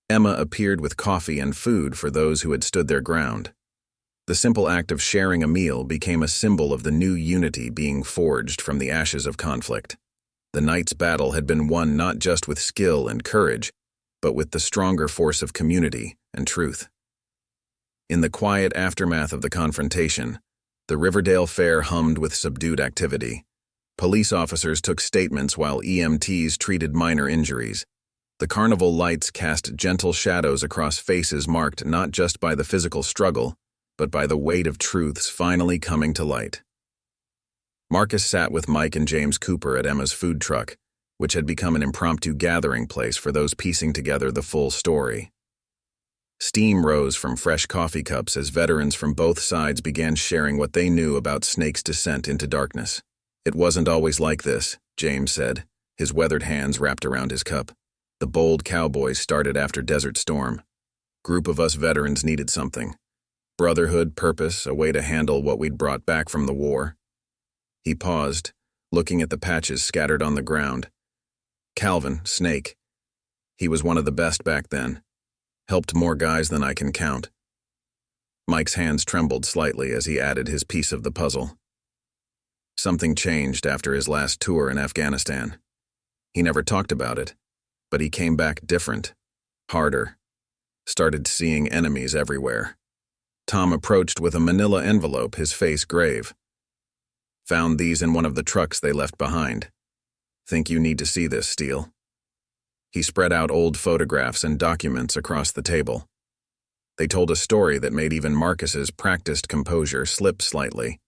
Emma appeared with coffee and food for those who had stood their ground. The simple act of sharing a meal became a symbol of the new unity being forged from the ashes of conflict. The night's battle had been won not just with skill and courage, but with the stronger force of community and truth. In the quiet aftermath of the confrontation, the Riverdale Fair hummed with subdued activity. Police officers took statements while EMTs treated minor injuries. The carnival lights cast gentle shadows across faces marked not just by the physical struggle, but by the weight of truths finally coming to light. Marcus sat with Mike and James Cooper at Emma's food truck, which had become an impromptu gathering place for those piecing together the full story. Steam rose from fresh coffee cups as veterans from both sides began sharing what they knew about Snake's descent into darkness. "It wasn't always like this," James said, his weathered hands wrapped around his cup. The Bold Cowboys started after Desert Storm. Group of us veterans needed something. Brotherhood, purpose, a way to handle what we'd brought back from the war. He paused, looking at the patches scattered on the ground. Calvin, Snake. He was one of the best back then. Helped more guys than I can count. Mike's hands trembled slightly as he added his piece of the puzzle. Something changed after his last tour in Afghanistan. He never talked about it, but he came back different, harder, started seeing enemies everywhere. Tom approached with a manila envelope, his face grave. Found these in one of the trucks they left behind. Think you need to see this, Steele. He spread out old photographs and documents across the table. They told a story that made even Marcus's practiced composure slip slightly.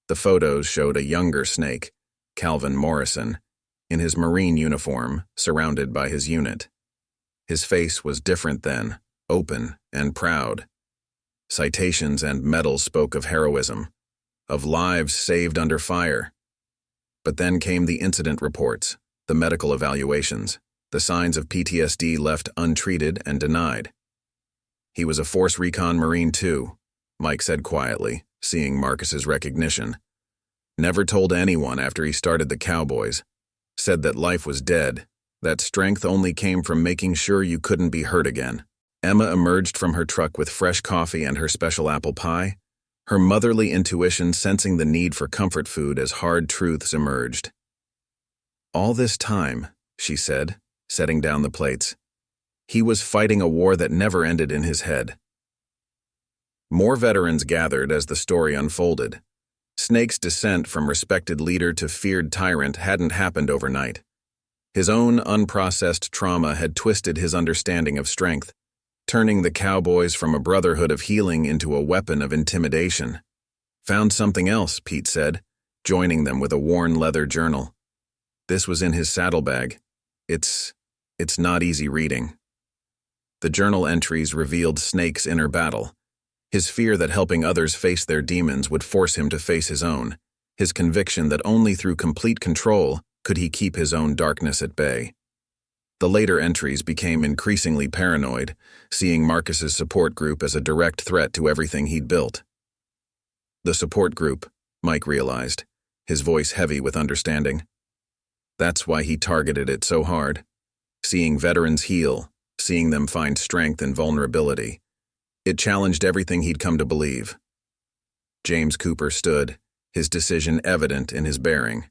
The photos showed a younger Snake, Calvin Morrison, in his Marine uniform, surrounded by his unit. His face was different then, open and proud. Citations and medals spoke of heroism, of lives saved under fire. But then came the incident reports, the medical evaluations, the signs of PTSD left untreated and denied. He was a Force Recon Marine too, Mike said quietly, seeing Marcus's recognition. Never told anyone after he started the Cowboys. Said that life was dead, that strength only came from making sure you couldn't be hurt again. Emma emerged from her truck with fresh coffee and her special apple pie, her motherly intuition sensing the need for comfort food as hard truths emerged. All this time, she said, setting down the plates, he was fighting a war that never ended in his head. More veterans gathered as the story unfolded. Snake's descent from respected leader to feared tyrant hadn't happened overnight. His own unprocessed trauma had twisted his understanding of strength, turning the Cowboys from a brotherhood of healing into a weapon of intimidation. Found something else, Pete said, joining them with a worn leather journal. This was in his saddlebag. It's not easy reading. The journal entries revealed Snake's inner battle, his fear that helping others face their demons would force him to face his own, his conviction that only through complete control could he keep his own darkness at bay. The later entries became increasingly paranoid, seeing Marcus's support group as a direct threat to everything he'd built. The support group, Mike realized, his voice heavy with understanding. That's why he targeted it so hard. Seeing veterans heal, seeing them find strength in vulnerability. It challenged everything he'd come to believe. James Cooper stood, his decision evident in his bearing.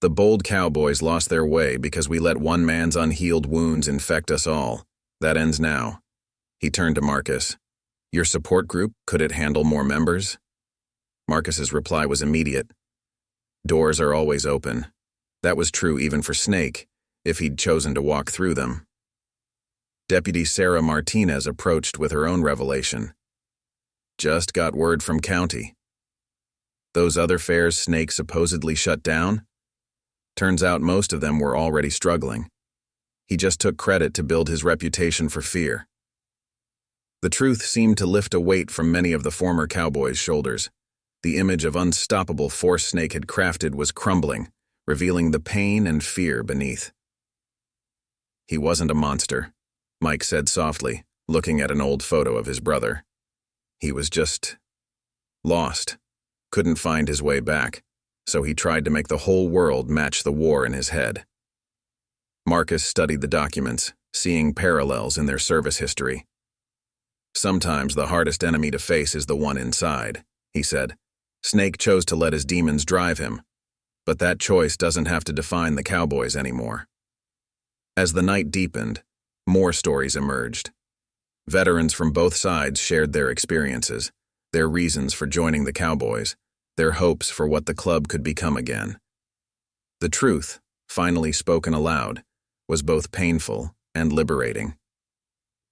The Bold Cowboys lost their way because we let one man's unhealed wounds infect us all. That ends now. He turned to Marcus. Your support group, could it handle more members? Marcus's reply was immediate. Doors are always open. That was true even for Snake, if he'd chosen to walk through them. Deputy Sarah Martinez approached with her own revelation. Just got word from County. Those other fairs Snake supposedly shut down? Turns out most of them were already struggling. He just took credit to build his reputation for fear. The truth seemed to lift a weight from many of the former Cowboys' shoulders. The image of unstoppable force Snake had crafted was crumbling, revealing the pain and fear beneath. He wasn't a monster, Mike said softly, looking at an old photo of his brother. He was just lost, couldn't find his way back, so he tried to make the whole world match the war in his head. Marcus studied the documents, seeing parallels in their service history. Sometimes the hardest enemy to face is the one inside, he said. Snake chose to let his demons drive him, but that choice doesn't have to define the Cowboys anymore. As the night deepened, more stories emerged. Veterans from both sides shared their experiences, their reasons for joining the Cowboys, their hopes for what the club could become again. The truth, finally spoken aloud, was both painful and liberating.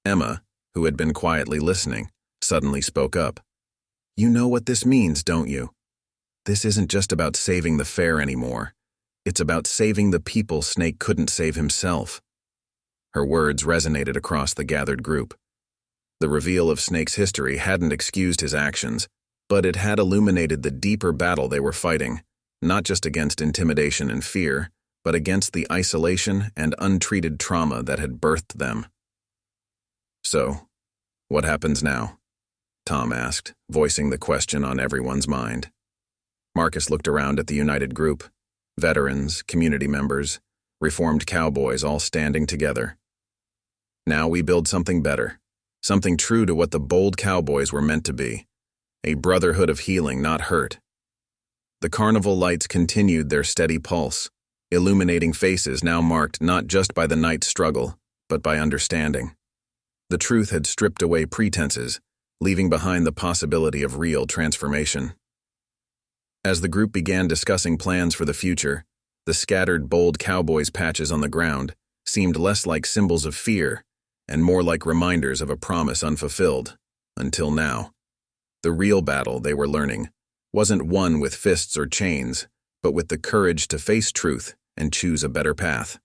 Emma, who had been quietly listening, suddenly spoke up. You know what this means, don't you? This isn't just about saving the fair anymore. It's about saving the people Snake couldn't save himself. Her words resonated across the gathered group. The reveal of Snake's history hadn't excused his actions, but it had illuminated the deeper battle they were fighting, not just against intimidation and fear, but against the isolation and untreated trauma that had birthed them. "So, what happens now?" Tom asked, voicing the question on everyone's mind. Marcus looked around at the united group, veterans, community members, reformed cowboys all standing together. "Now we build something better, something true to what the Bold Cowboys were meant to be, a brotherhood of healing, not hurt." The carnival lights continued their steady pulse, illuminating faces now marked not just by the night's struggle, but by understanding. The truth had stripped away pretenses, leaving behind the possibility of real transformation. As the group began discussing plans for the future, the scattered Bold Cowboys patches on the ground seemed less like symbols of fear and more like reminders of a promise unfulfilled, until now. The real battle, they were learning, wasn't won with fists or chains, but with the courage to face truth and choose a better path.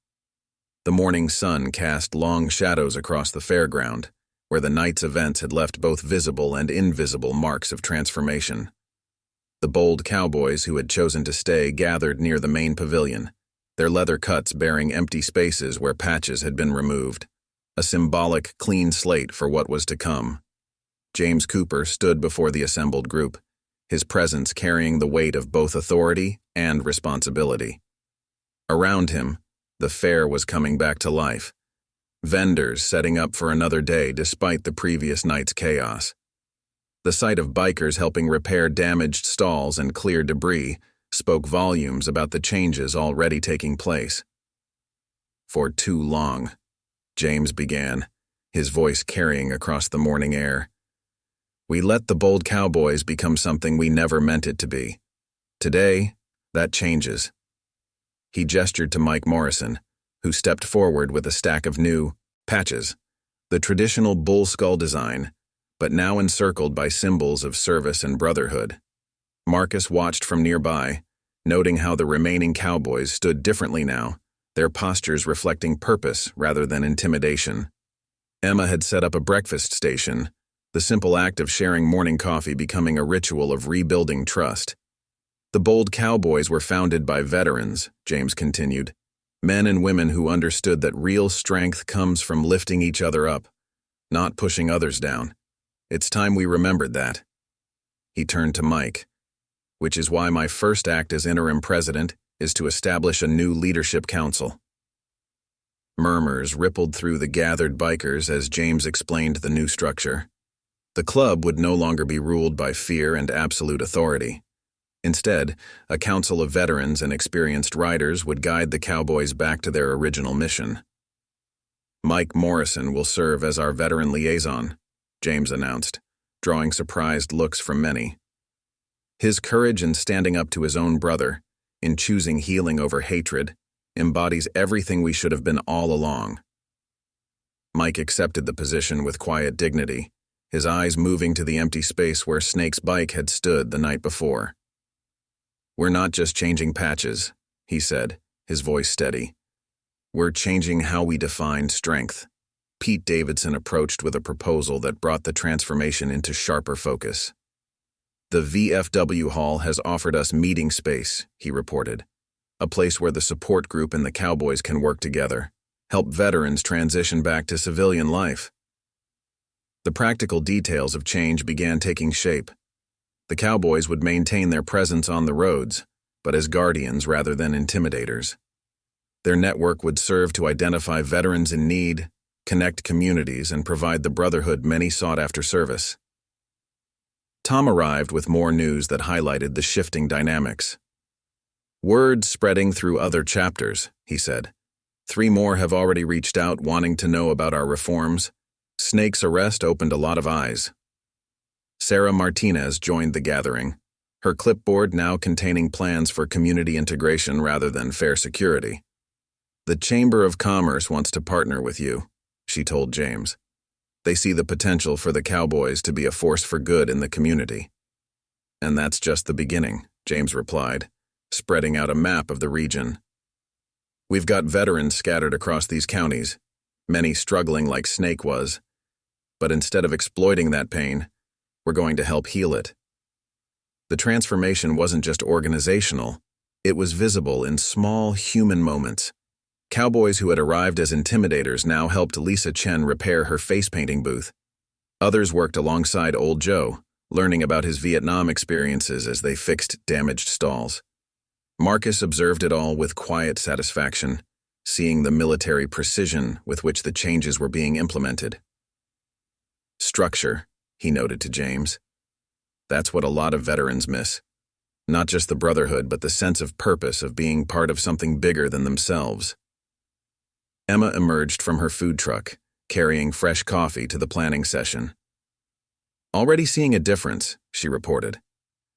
The morning sun cast long shadows across the fairground, where the night's events had left both visible and invisible marks of transformation. The Bold Cowboys who had chosen to stay gathered near the main pavilion, their leather cuts bearing empty spaces where patches had been removed, a symbolic clean slate for what was to come. James Cooper stood before the assembled group, his presence carrying the weight of both authority and responsibility. Around him, the fair was coming back to life, vendors setting up for another day despite the previous night's chaos. The sight of bikers helping repair damaged stalls and clear debris spoke volumes about the changes already taking place. "For too long," James began, his voice carrying across the morning air, "we let the Bold Cowboys become something we never meant it to be. Today, that changes." He gestured to Mike Morrison, who stepped forward with a stack of new patches, the traditional bull skull design, but now encircled by symbols of service and brotherhood. Marcus watched from nearby, noting how the remaining cowboys stood differently now, their postures reflecting purpose rather than intimidation. Emma had set up a breakfast station, the simple act of sharing morning coffee becoming a ritual of rebuilding trust. "The Bold Cowboys were founded by veterans," James continued, "men and women who understood that real strength comes from lifting each other up, not pushing others down. It's time we remembered that." He turned to Mike, "Which is why my first act as interim president is to establish a new leadership council." Murmurs rippled through the gathered bikers as James explained the new structure. The club would no longer be ruled by fear and absolute authority. Instead, a council of veterans and experienced riders would guide the Cowboys back to their original mission. "Mike Morrison will serve as our veteran liaison," James announced, drawing surprised looks from many. His courage in standing up to his own brother, in choosing healing over hatred, embodies everything we should have been all along. Mike accepted the position with quiet dignity, his eyes moving to the empty space where Snake's bike had stood the night before. "We're not just changing patches," he said, his voice steady. "We're changing how we define strength." Pete Davidson approached with a proposal that brought the transformation into sharper focus. "The VFW Hall has offered us meeting space," he reported, "a place where the support group and the Cowboys can work together, help veterans transition back to civilian life." The practical details of change began taking shape. The Cowboys would maintain their presence on the roads, but as guardians rather than intimidators. Their network would serve to identify veterans in need, connect communities, and provide the brotherhood many sought after service. Tom arrived with more news that highlighted the shifting dynamics. "Word spreading through other chapters," he said. 3 more have already reached out wanting to know about our reforms. Snake's arrest opened a lot of eyes." Sarah Martinez joined the gathering, her clipboard now containing plans for community integration rather than fair security. "The Chamber of Commerce wants to partner with you," she told James. "They see the potential for the Cowboys to be a force for good in the community." "And that's just the beginning," James replied, spreading out a map of the region. "We've got veterans scattered across these counties, many struggling like Snake was. But instead of exploiting that pain, we're going to help heal it." The transformation wasn't just organizational, It was visible in small, human moments. Cowboys who had arrived as intimidators now helped Lisa Chen repair her face-painting booth. Others worked alongside Old Joe, learning about his Vietnam experiences as they fixed damaged stalls. Marcus observed it all with quiet satisfaction, seeing the military precision with which the changes were being implemented. Structure, he noted to James. That's what a lot of veterans miss. Not just the brotherhood, but the sense of purpose of being part of something bigger than themselves. Emma emerged from her food truck, carrying fresh coffee to the planning session. Already seeing a difference, she reported.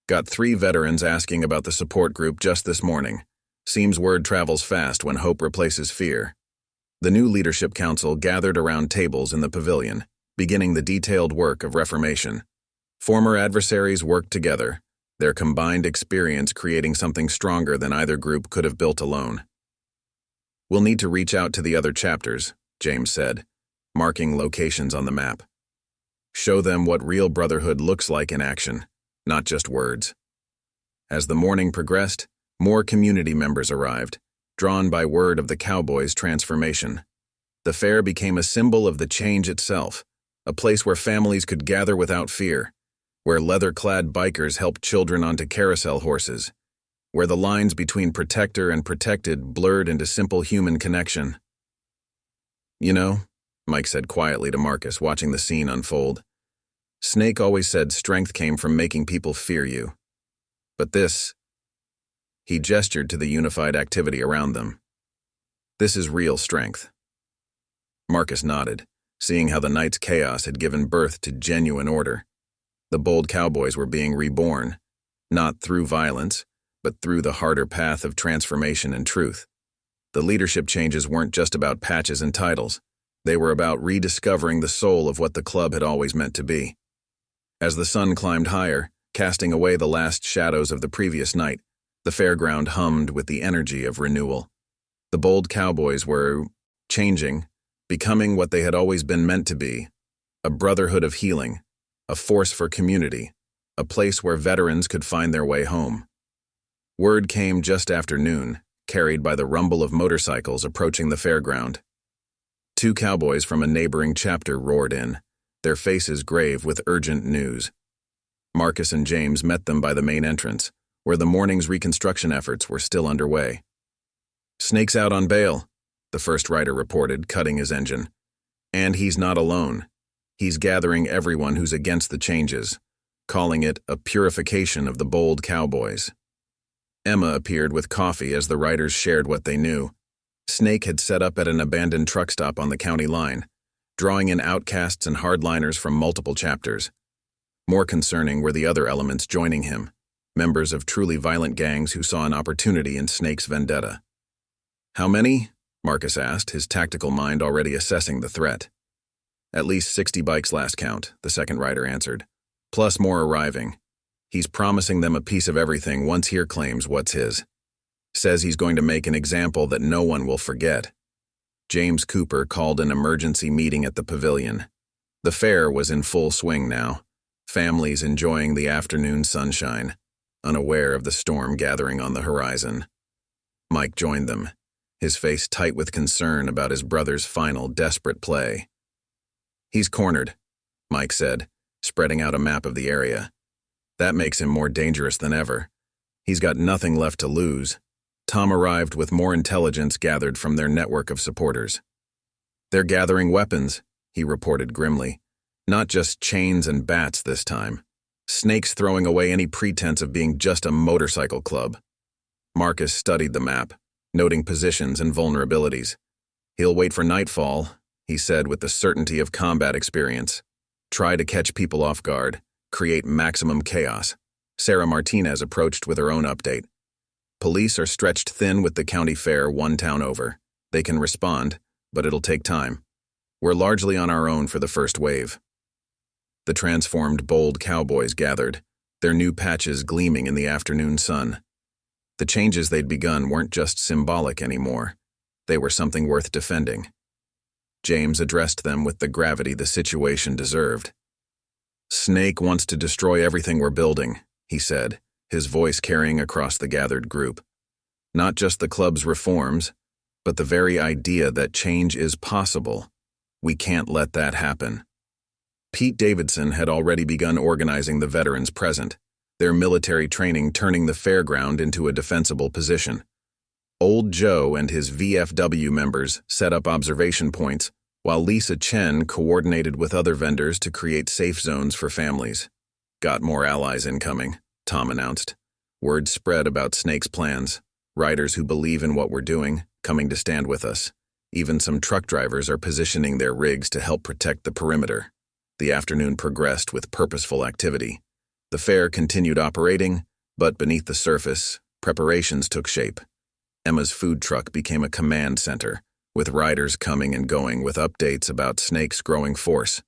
Got 3 veterans asking about the support group just this morning. Seems word travels fast when hope replaces fear. The new leadership council gathered around tables in the pavilion, beginning the detailed work of reformation. Former adversaries worked together, their combined experience creating something stronger than either group could have built alone. We'll need to reach out to the other chapters, James said, marking locations on the map. Show them what real brotherhood looks like in action, not just words. As the morning progressed, more community members arrived, drawn by word of the Cowboys' transformation. The fair became a symbol of the change itself, a place where families could gather without fear, where leather-clad bikers helped children onto carousel horses, where the lines between protector and protected blurred into simple human connection. You know, Mike said quietly to Marcus, watching the scene unfold, Snake always said strength came from making people fear you. But this, he gestured to the unified activity around them. This is real strength. Marcus nodded, seeing how the night's chaos had given birth to genuine order. The Bold Cowboys were being reborn, not through violence, but through the harder path of transformation and truth. The leadership changes weren't just about patches and titles. They were about rediscovering the soul of what the club had always meant to be. As the sun climbed higher, casting away the last shadows of the previous night, the fairground hummed with the energy of renewal. The Bold Cowboys were changing, becoming what they had always been meant to be, a brotherhood of healing, a force for community, a place where veterans could find their way home. Word came just after noon, carried by the rumble of motorcycles approaching the fairground. 2 cowboys from a neighboring chapter roared in, their faces grave with urgent news. Marcus and James met them by the main entrance, where the morning's reconstruction efforts were still underway. Snake's out on bail, the first rider reported, cutting his engine. And he's not alone. He's gathering everyone who's against the changes, calling it a purification of the Bold Cowboys. Emma appeared with coffee as the riders shared what they knew. Snake had set up at an abandoned truck stop on the county line, drawing in outcasts and hardliners from multiple chapters. More concerning were the other elements joining him, members of truly violent gangs who saw an opportunity in Snake's vendetta. How many? Marcus asked, his tactical mind already assessing the threat. At least 60 bikes last count, the second rider answered, plus more arriving. He's promising them a piece of everything once he claims what's his. Says he's going to make an example that no one will forget. James Cooper called an emergency meeting at the pavilion. The fair was in full swing now, families enjoying the afternoon sunshine, unaware of the storm gathering on the horizon. Mike joined them, his face tight with concern about his brother's final desperate play. He's cornered, Mike said, spreading out a map of the area. That makes him more dangerous than ever. He's got nothing left to lose. Tom arrived with more intelligence gathered from their network of supporters. They're gathering weapons, he reported grimly. Not just chains and bats this time. Snake's throwing away any pretense of being just a motorcycle club. Marcus studied the map, noting positions and vulnerabilities. He'll wait for nightfall, he said with the certainty of combat experience. Try to catch people off guard, create maximum chaos. Sarah Martinez approached with her own update. Police are stretched thin with the county fair one town over. They can respond, but it'll take time. We're largely on our own for the first wave. The transformed Bold Cowboys gathered, their new patches gleaming in the afternoon sun. The changes they'd begun weren't just symbolic anymore. They were something worth defending. James addressed them with the gravity the situation deserved. Snake wants to destroy everything we're building, he said, his voice carrying across the gathered group. Not just the club's reforms, but the very idea that change is possible. We can't let that happen. Pete Davidson had already begun organizing the veterans present, their military training turning the fairground into a defensible position. Old Joe and his VFW members set up observation points, while Lisa Chen coordinated with other vendors to create safe zones for families. Got more allies incoming, Tom announced. Word spread about Snake's plans. Riders who believe in what we're doing, coming to stand with us. Even some truck drivers are positioning their rigs to help protect the perimeter. The afternoon progressed with purposeful activity. The fair continued operating, but beneath the surface, preparations took shape. Emma's food truck became a command center, with riders coming and going with updates about Snake's growing force.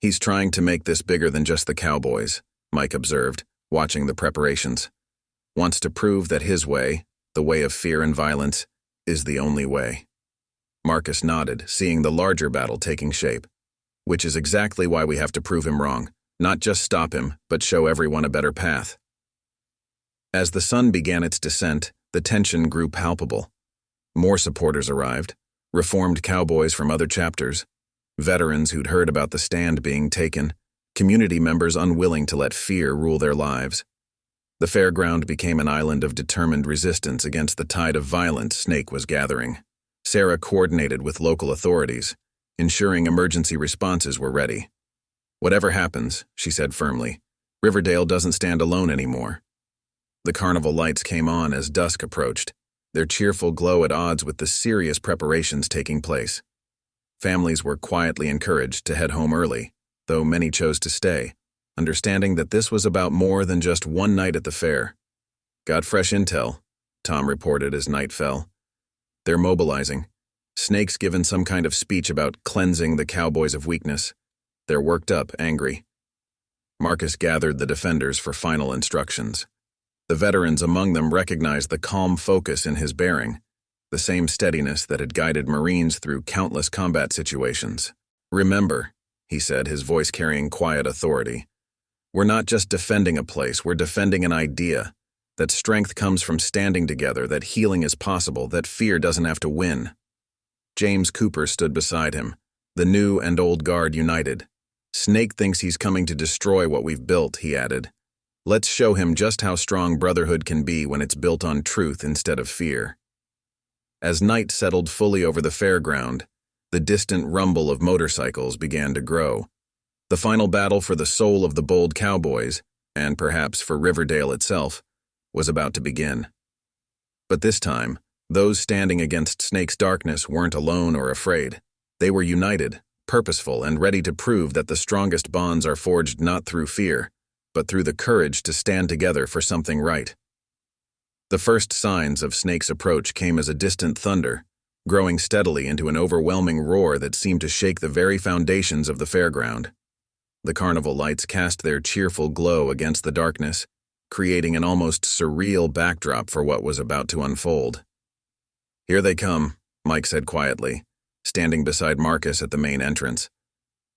He's trying to make this bigger than just the Cowboys, Mike observed, watching the preparations. Wants to prove that his way, the way of fear and violence, is the only way. Marcus nodded, seeing the larger battle taking shape. Which is exactly why we have to prove him wrong, not just stop him, but show everyone a better path. As the sun began its descent, the tension grew palpable. More supporters arrived, reformed cowboys from other chapters, veterans who'd heard about the stand being taken, community members unwilling to let fear rule their lives. The fairground became an island of determined resistance against the tide of violence Snake was gathering. Sarah coordinated with local authorities, ensuring emergency responses were ready. Whatever happens, she said firmly, Riverdale doesn't stand alone anymore. The carnival lights came on as dusk approached, their cheerful glow at odds with the serious preparations taking place. Families were quietly encouraged to head home early, though many chose to stay, understanding that this was about more than just one night at the fair. Got fresh intel, Tom reported as night fell. They're mobilizing. Snake's given some kind of speech about cleansing the Cowboys of weakness. They're worked up, angry. Marcus gathered the defenders for final instructions. The veterans among them recognized the calm focus in his bearing, the same steadiness that had guided Marines through countless combat situations. Remember, he said, his voice carrying quiet authority, we're not just defending a place, we're defending an idea. That strength comes from standing together, that healing is possible, that fear doesn't have to win. James Cooper stood beside him, the new and old guard united. Snake thinks he's coming to destroy what we've built, he added. Let's show him just how strong brotherhood can be when it's built on truth instead of fear. As night settled fully over the fairground, the distant rumble of motorcycles began to grow. The final battle for the soul of the Bold Cowboys, and perhaps for Riverdale itself, was about to begin. But this time, those standing against Snake's darkness weren't alone or afraid. They were united, purposeful, and ready to prove that the strongest bonds are forged not through fear, but through the courage to stand together for something right. The first signs of Snake's approach came as a distant thunder, growing steadily into an overwhelming roar that seemed to shake the very foundations of the fairground. The carnival lights cast their cheerful glow against the darkness, creating an almost surreal backdrop for what was about to unfold. Here they come, Mike said quietly, standing beside Marcus at the main entrance.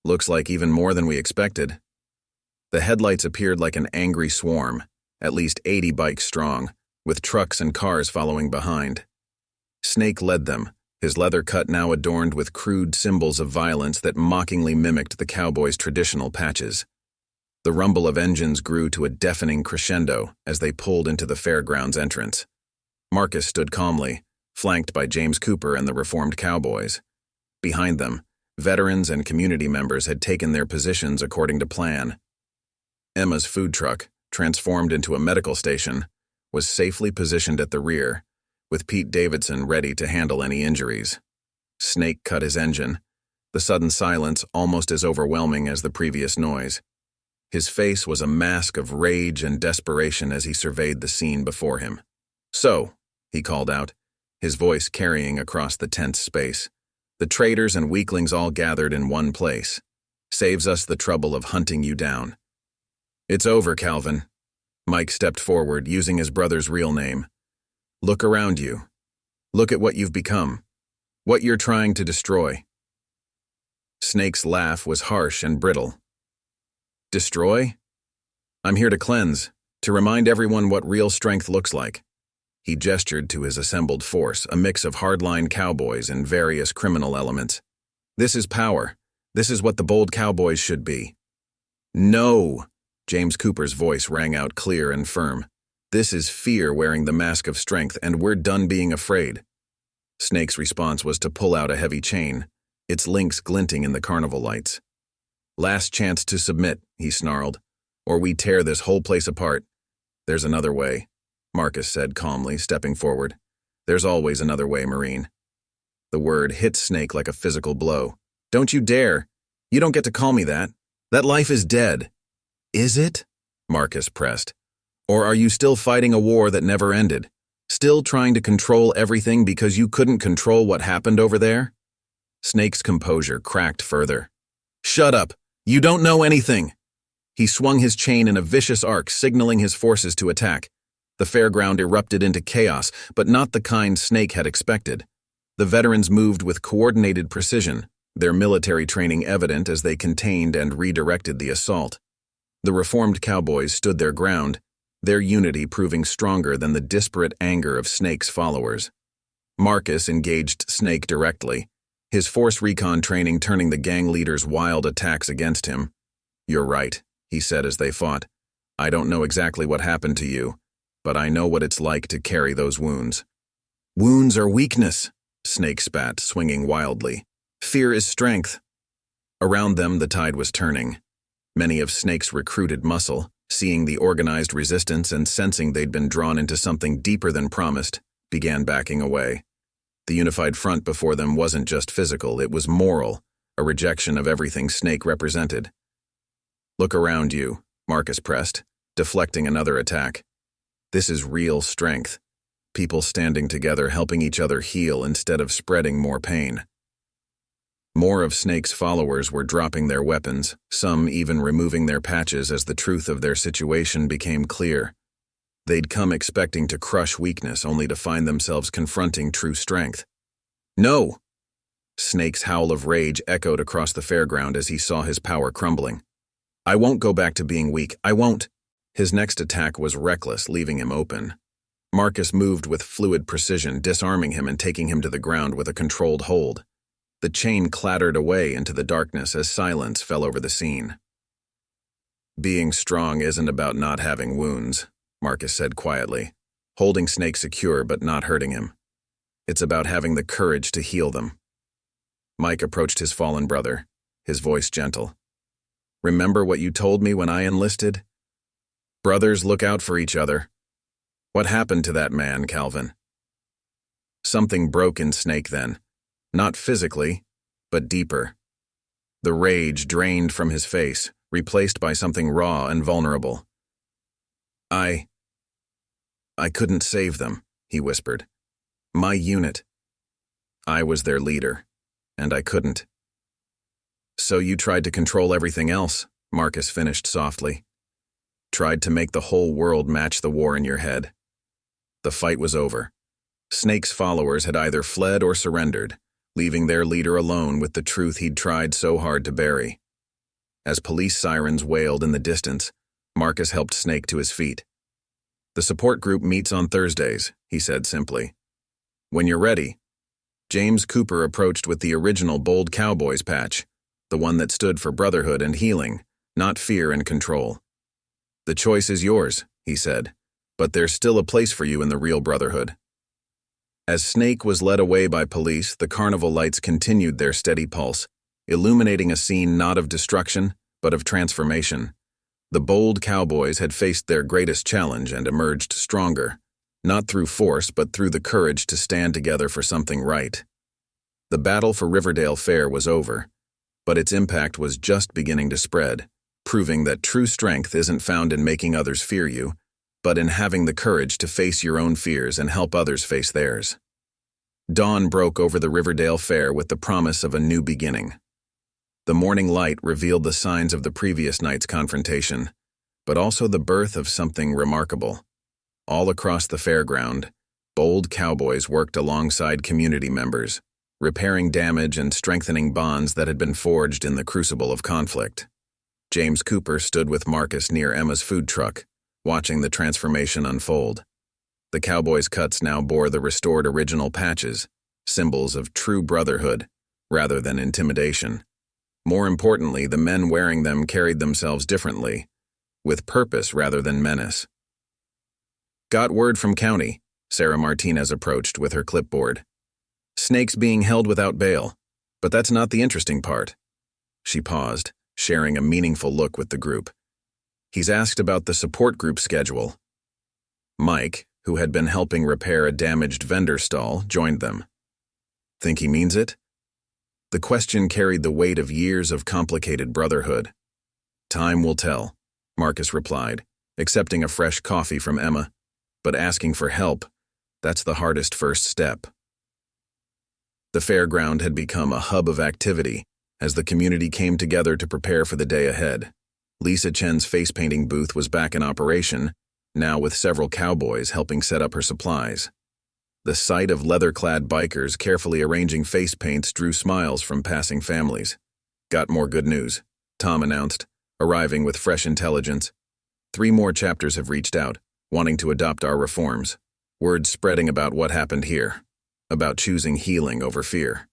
Looks like even more than we expected. The headlights appeared like an angry swarm, at least 80 bikes strong, with trucks and cars following behind. Snake led them, his leather cut now adorned with crude symbols of violence that mockingly mimicked the Cowboys' traditional patches. The rumble of engines grew to a deafening crescendo as they pulled into the fairgrounds entrance. Marcus stood calmly, flanked by James Cooper and the reformed Cowboys. Behind them, veterans and community members had taken their positions according to plan. Emma's food truck, transformed into a medical station, was safely positioned at the rear, with Pete Davidson ready to handle any injuries. Snake cut his engine, the sudden silence almost as overwhelming as the previous noise. His face was a mask of rage and desperation as he surveyed the scene before him. So, he called out, his voice carrying across the tense space, the traitors and weaklings all gathered in one place. Saves us the trouble of hunting you down. It's over, Calvin. Mike stepped forward, using his brother's real name. Look around you. Look at what you've become. What you're trying to destroy. Snake's laugh was harsh and brittle. Destroy? I'm here to cleanse, to remind everyone what real strength looks like. He gestured to his assembled force, a mix of hardline cowboys and various criminal elements. "This is power. This is what the Bold Cowboys should be." "No!" James Cooper's voice rang out clear and firm. "This is fear wearing the mask of strength, and we're done being afraid." Snake's response was to pull out a heavy chain, its links glinting in the carnival lights. "Last chance to submit," he snarled, "or we tear this whole place apart." "There's another way," Marcus said calmly, stepping forward. "There's always another way, Marine." The word hit Snake like a physical blow. "Don't you dare! You don't get to call me that. That life is dead." "Is it?" Marcus pressed. "Or are you still fighting a war that never ended? Still trying to control everything because you couldn't control what happened over there?" Snake's composure cracked further. "Shut up! You don't know anything!" He swung his chain in a vicious arc, signaling his forces to attack. The fairground erupted into chaos, but not the kind Snake had expected. The veterans moved with coordinated precision, their military training evident as they contained and redirected the assault. The reformed cowboys stood their ground, their unity proving stronger than the disparate anger of Snake's followers. Marcus engaged Snake directly, his Force Recon training turning the gang leader's wild attacks against him. "You're right," he said as they fought. "I don't know exactly what happened to you, but I know what it's like to carry those wounds." "Wounds are weakness," Snake spat, swinging wildly. "Fear is strength." Around them, the tide was turning. Many of Snake's recruited muscle, seeing the organized resistance and sensing they'd been drawn into something deeper than promised, began backing away. The unified front before them wasn't just physical, it was moral, a rejection of everything Snake represented. "Look around you," Marcus pressed, deflecting another attack. "This is real strength. People standing together, helping each other heal instead of spreading more pain." More of Snake's followers were dropping their weapons, some even removing their patches as the truth of their situation became clear. They'd come expecting to crush weakness, only to find themselves confronting true strength. "No!" Snake's howl of rage echoed across the fairground as he saw his power crumbling. "I won't go back to being weak. I won't." His next attack was reckless, leaving him open. Marcus moved with fluid precision, disarming him and taking him to the ground with a controlled hold. The chain clattered away into the darkness as silence fell over the scene. "Being strong isn't about not having wounds," Marcus said quietly, holding Snake secure but not hurting him. "It's about having the courage to heal them." Mike approached his fallen brother, his voice gentle. "Remember what you told me when I enlisted? Brothers look out for each other. What happened to that man, Calvin?" Something broke in Snake then. Not physically, but deeper. The rage drained from his face, replaced by something raw and vulnerable. I couldn't save them," he whispered. "My unit. I was their leader, and I couldn't." "So you tried to control everything else," Marcus finished softly. "Tried to make the whole world match the war in your head." The fight was over. Snake's followers had either fled or surrendered, leaving their leader alone with the truth he'd tried so hard to bury. As police sirens wailed in the distance, Marcus helped Snake to his feet. "The support group meets on Thursdays," he said simply. "When you're ready." James Cooper approached with the original Bold Cowboys patch, the one that stood for brotherhood and healing, not fear and control. "The choice is yours," he said, "but there's still a place for you in the real brotherhood." As Snake was led away by police, the carnival lights continued their steady pulse, illuminating a scene not of destruction, but of transformation. The Bold Cowboys had faced their greatest challenge and emerged stronger, not through force, but through the courage to stand together for something right. The battle for Riverdale Fair was over, but its impact was just beginning to spread, proving that true strength isn't found in making others fear you, but in having the courage to face your own fears and help others face theirs. Dawn broke over the Riverdale Fair with the promise of a new beginning. The morning light revealed the signs of the previous night's confrontation, but also the birth of something remarkable. All across the fairground, Bold Cowboys worked alongside community members, repairing damage and strengthening bonds that had been forged in the crucible of conflict. James Cooper stood with Marcus near Emma's food truck, watching the transformation unfold. The Cowboys' cuts now bore the restored original patches, symbols of true brotherhood, rather than intimidation. More importantly, the men wearing them carried themselves differently, with purpose rather than menace. "Got word from County," Sarah Martinez approached with her clipboard. "Snakes being held without bail, but that's not the interesting part." She paused, sharing a meaningful look with the group. "He's asked about the support group schedule." Mike, who had been helping repair a damaged vendor stall, joined them. "Think he means it?" The question carried the weight of years of complicated brotherhood. "Time will tell," Marcus replied, accepting a fresh coffee from Emma, but asking for help, that's the hardest first step. The fairground had become a hub of activity as the community came together to prepare for the day ahead. Lisa Chen's face painting booth was back in operation, now with several cowboys helping set up her supplies. The sight of leather-clad bikers carefully arranging face paints drew smiles from passing families. "Got more good news," Tom announced, arriving with fresh intelligence. 3 more chapters have reached out, wanting to adopt our reforms. Word spreading about what happened here, about choosing healing over fear.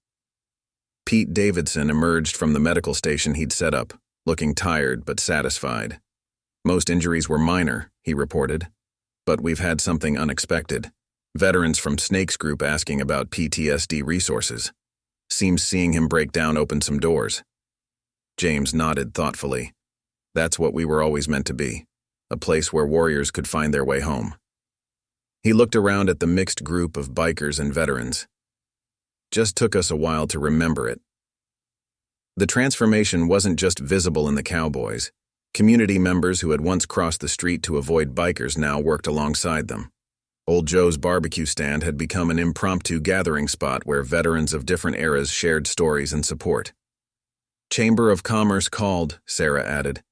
Pete Davidson emerged from the medical station he'd set up, looking tired but satisfied. "Most injuries were minor," he reported. "But we've had something unexpected. Veterans from Snake's group asking about PTSD resources. Seems seeing him break down opened some doors." James nodded thoughtfully. "That's what we were always meant to be, a place where warriors could find their way home." He looked around at the mixed group of bikers and veterans. "Just took us a while to remember it." The transformation wasn't just visible in the Cowboys. Community members who had once crossed the street to avoid bikers now worked alongside them. Old Joe's barbecue stand had become an impromptu gathering spot where veterans of different eras shared stories and support. "Chamber of Commerce called," Sarah added.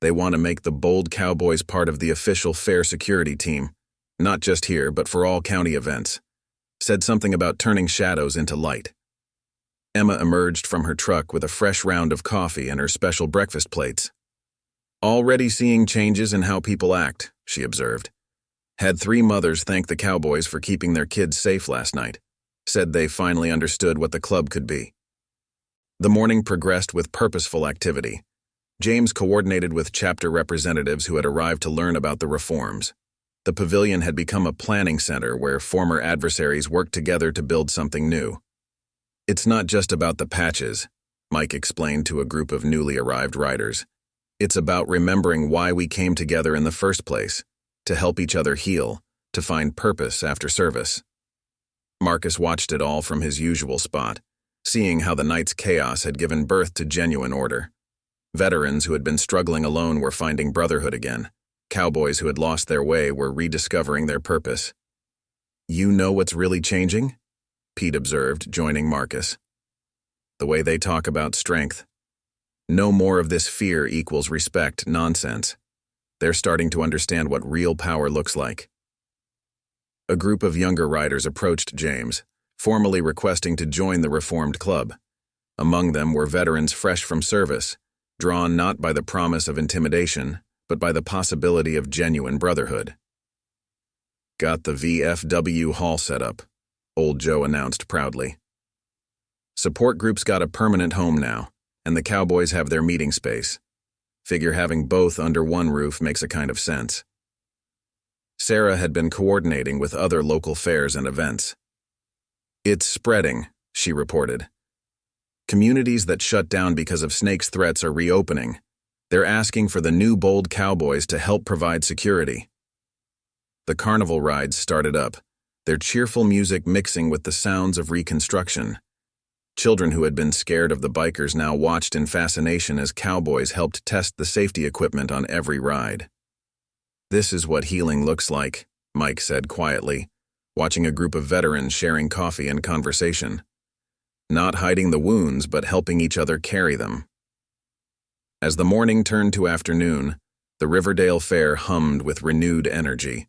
"They want to make the Bold Cowboys part of the official fair security team, not just here, but for all county events. Said something about turning shadows into light." Emma emerged from her truck with a fresh round of coffee and her special breakfast plates. "Already seeing changes in how people act," she observed. "Had 3 mothers thank the Cowboys for keeping their kids safe last night. Said they finally understood what the club could be." The morning progressed with purposeful activity. James coordinated with chapter representatives who had arrived to learn about the reforms. The pavilion had become a planning center where former adversaries worked together to build something new. "It's not just about the patches," Mike explained to a group of newly arrived riders. "It's about remembering why we came together in the first place, to help each other heal, to find purpose after service." Marcus watched it all from his usual spot, seeing how the night's chaos had given birth to genuine order. Veterans who had been struggling alone were finding brotherhood again. Cowboys who had lost their way were rediscovering their purpose. "You know what's really changing?" Pete observed, joining Marcus. "The way they talk about strength. No more of this fear equals respect nonsense. They're starting to understand what real power looks like." A group of younger riders approached James, formally requesting to join the reformed club. Among them were veterans fresh from service, drawn not by the promise of intimidation, but by the possibility of genuine brotherhood. "Got the VFW hall set up," Old Joe announced proudly. "Support groups got a permanent home now, and the Cowboys have their meeting space. Figure having both under one roof makes a kind of sense." Sarah had been coordinating with other local fairs and events. "It's spreading," she reported. "Communities that shut down because of Snake's threats are reopening. They're asking for the new Bold Cowboys to help provide security." The carnival rides started up, their cheerful music mixing with the sounds of reconstruction. Children who had been scared of the bikers now watched in fascination as cowboys helped test the safety equipment on every ride. "This is what healing looks like," Mike said quietly, watching a group of veterans sharing coffee and conversation. Not hiding the wounds, but helping each other carry them. As the morning turned to afternoon, the Riverdale Fair hummed with renewed energy.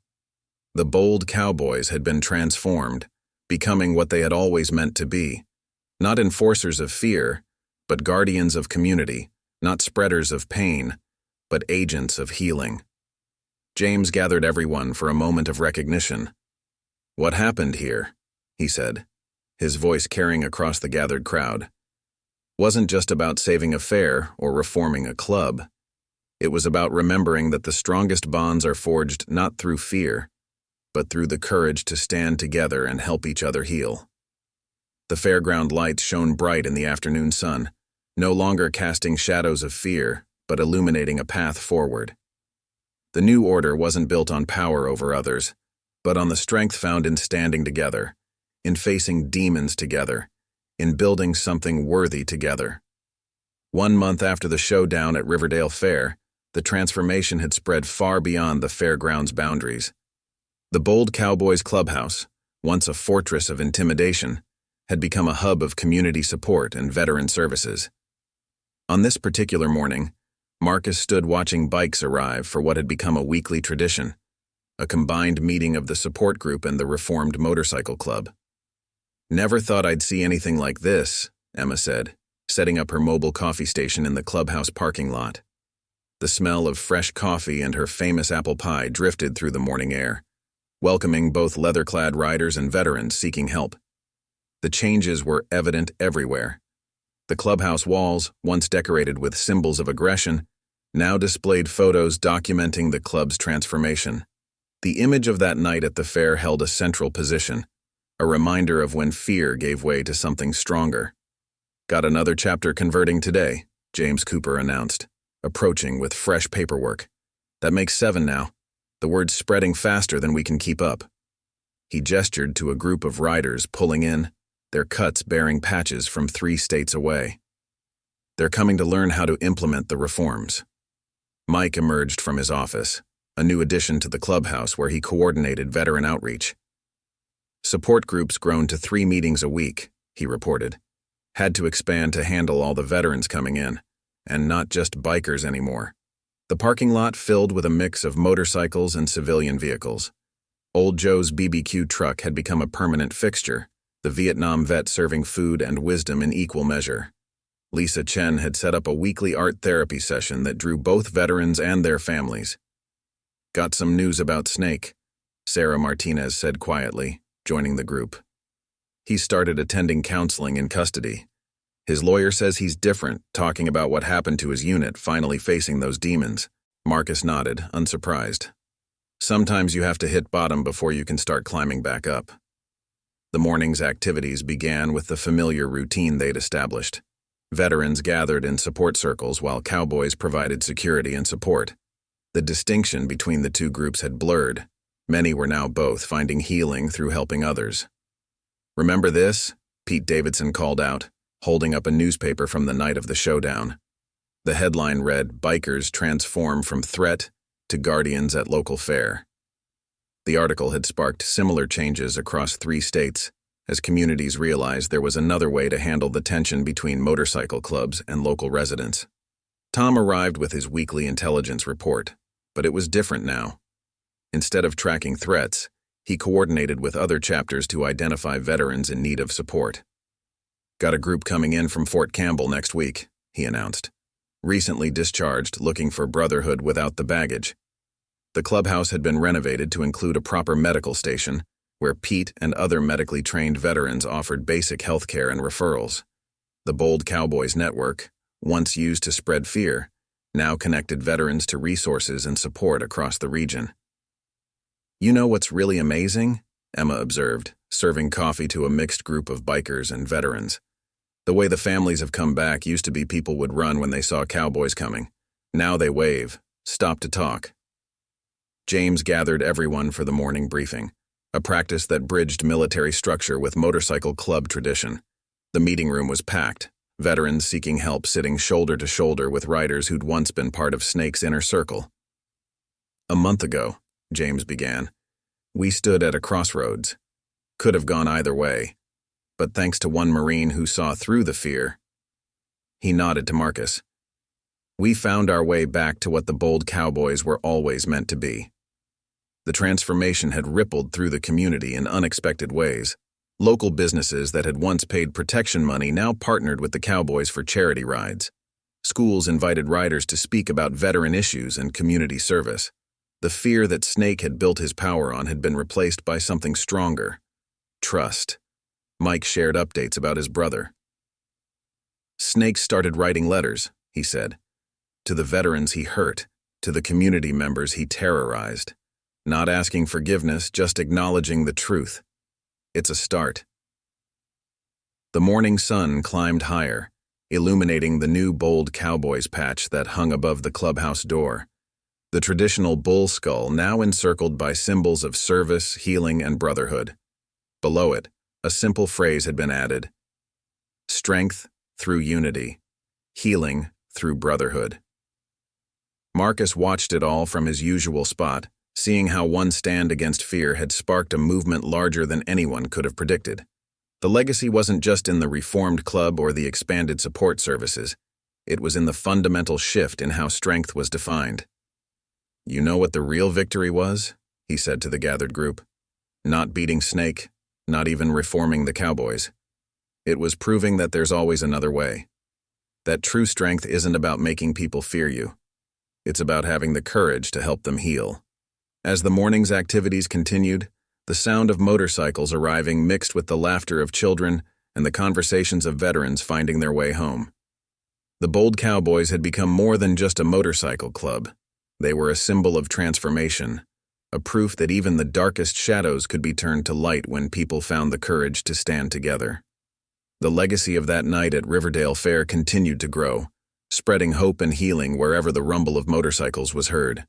The Bold Cowboys had been transformed, becoming what they had always meant to be. Not enforcers of fear, but guardians of community, not spreaders of pain, but agents of healing. James gathered everyone for a moment of recognition. "What happened here?" he said, his voice carrying across the gathered crowd. Wasn't just about saving a fair or reforming a club. It was about remembering that the strongest bonds are forged not through fear, but through the courage to stand together and help each other heal. The fairground lights shone bright in the afternoon sun, no longer casting shadows of fear, but illuminating a path forward. The new order wasn't built on power over others, but on the strength found in standing together, in facing demons together, in building something worthy together. 1 month after the showdown at Riverdale Fair, the transformation had spread far beyond the fairgrounds' boundaries. The Bold Cowboys clubhouse, once a fortress of intimidation, had become a hub of community support and veteran services. On this particular morning, Marcus stood watching bikes arrive for what had become a weekly tradition, a combined meeting of the support group and the Reformed Motorcycle Club. "Never thought I'd see anything like this," Emma said, setting up her mobile coffee station in the clubhouse parking lot. The smell of fresh coffee and her famous apple pie drifted through the morning air, welcoming both leather-clad riders and veterans seeking help. The changes were evident everywhere. The clubhouse walls, once decorated with symbols of aggression, now displayed photos documenting the club's transformation. The image of that night at the fair held a central position, a reminder of when fear gave way to something stronger. "Got another chapter converting today," James Cooper announced, approaching with fresh paperwork. "That makes 7 now. The word's spreading faster than we can keep up." He gestured to a group of riders pulling in, their cuts bearing patches from 3 states away. "They're coming to learn how to implement the reforms." Mike emerged from his office, a new addition to the clubhouse where he coordinated veteran outreach. "Support groups grown to 3 meetings a week," he reported. "Had to expand to handle all the veterans coming in, and not just bikers anymore." The parking lot filled with a mix of motorcycles and civilian vehicles. Old Joe's BBQ truck had become a permanent fixture, the Vietnam vet serving food and wisdom in equal measure. Lisa Chen had set up a weekly art therapy session that drew both veterans and their families. "Got some news about Snake," Sarah Martinez said quietly, joining the group. "He started attending counseling in custody. His lawyer says he's different, talking about what happened to his unit finally facing those demons." Marcus nodded, unsurprised. "Sometimes you have to hit bottom before you can start climbing back up." The morning's activities began with the familiar routine they'd established. Veterans gathered in support circles while cowboys provided security and support. The distinction between the two groups had blurred. Many were now both finding healing through helping others. "Remember this?" Pete Davidson called out, holding up a newspaper from the night of the showdown. The headline read, "Bikers Transform from Threat to Guardians at Local Fair." The article had sparked similar changes across 3 states, as communities realized there was another way to handle the tension between motorcycle clubs and local residents. Tom arrived with his weekly intelligence report, but it was different now. Instead of tracking threats, he coordinated with other chapters to identify veterans in need of support. "Got a group coming in from Fort Campbell next week," he announced. "Recently discharged, looking for brotherhood without the baggage." The clubhouse had been renovated to include a proper medical station, where Pete and other medically trained veterans offered basic health care and referrals. The Bold Cowboys network, once used to spread fear, now connected veterans to resources and support across the region. "You know what's really amazing?" Emma observed, serving coffee to a mixed group of bikers and veterans. "The way the families have come back used to be people would run when they saw cowboys coming. Now they wave, stop to talk." James gathered everyone for the morning briefing, a practice that bridged military structure with motorcycle club tradition. The meeting room was packed, veterans seeking help sitting shoulder to shoulder with riders who'd once been part of Snake's inner circle. "A month ago," James began, "we stood at a crossroads. Could have gone either way, but thanks to one Marine who saw through the fear." He nodded to Marcus. "We found our way back to what the Bold Cowboys were always meant to be." The transformation had rippled through the community in unexpected ways. Local businesses that had once paid protection money now partnered with the Cowboys for charity rides. Schools invited riders to speak about veteran issues and community service. The fear that Snake had built his power on had been replaced by something stronger: trust. Mike shared updates about his brother. Snake started writing letters, he said, to the veterans he hurt, to the community members he terrorized. Not asking forgiveness, just acknowledging the truth. It's a start. The morning sun climbed higher, illuminating the new Bold Cowboys patch that hung above the clubhouse door. The traditional bull skull now encircled by symbols of service, healing, and brotherhood. Below it, a simple phrase had been added: strength through unity, healing through brotherhood. Marcus watched it all from his usual spot, seeing how one stand against fear had sparked a movement larger than anyone could have predicted. The legacy wasn't just in the reformed club or the expanded support services. It was in the fundamental shift in how strength was defined. "You know what the real victory was?" he said to the gathered group. "Not beating Snake, not even reforming the Cowboys. It was proving that there's always another way. That true strength isn't about making people fear you. It's about having the courage to help them heal." As the morning's activities continued, the sound of motorcycles arriving mixed with the laughter of children and the conversations of veterans finding their way home. The Bold Cowboys had become more than just a motorcycle club. They were a symbol of transformation, a proof that even the darkest shadows could be turned to light when people found the courage to stand together. The legacy of that night at Riverdale Fair continued to grow, spreading hope and healing wherever the rumble of motorcycles was heard.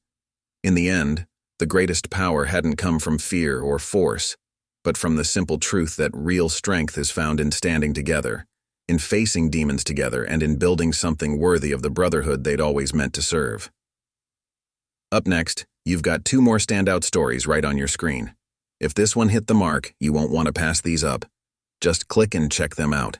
In the end, the greatest power hadn't come from fear or force, but from the simple truth that real strength is found in standing together, in facing demons together, and in building something worthy of the brotherhood they'd always meant to serve. Up next, you've got 2 more standout stories right on your screen. If this one hit the mark, you won't want to pass these up. Just click and check them out.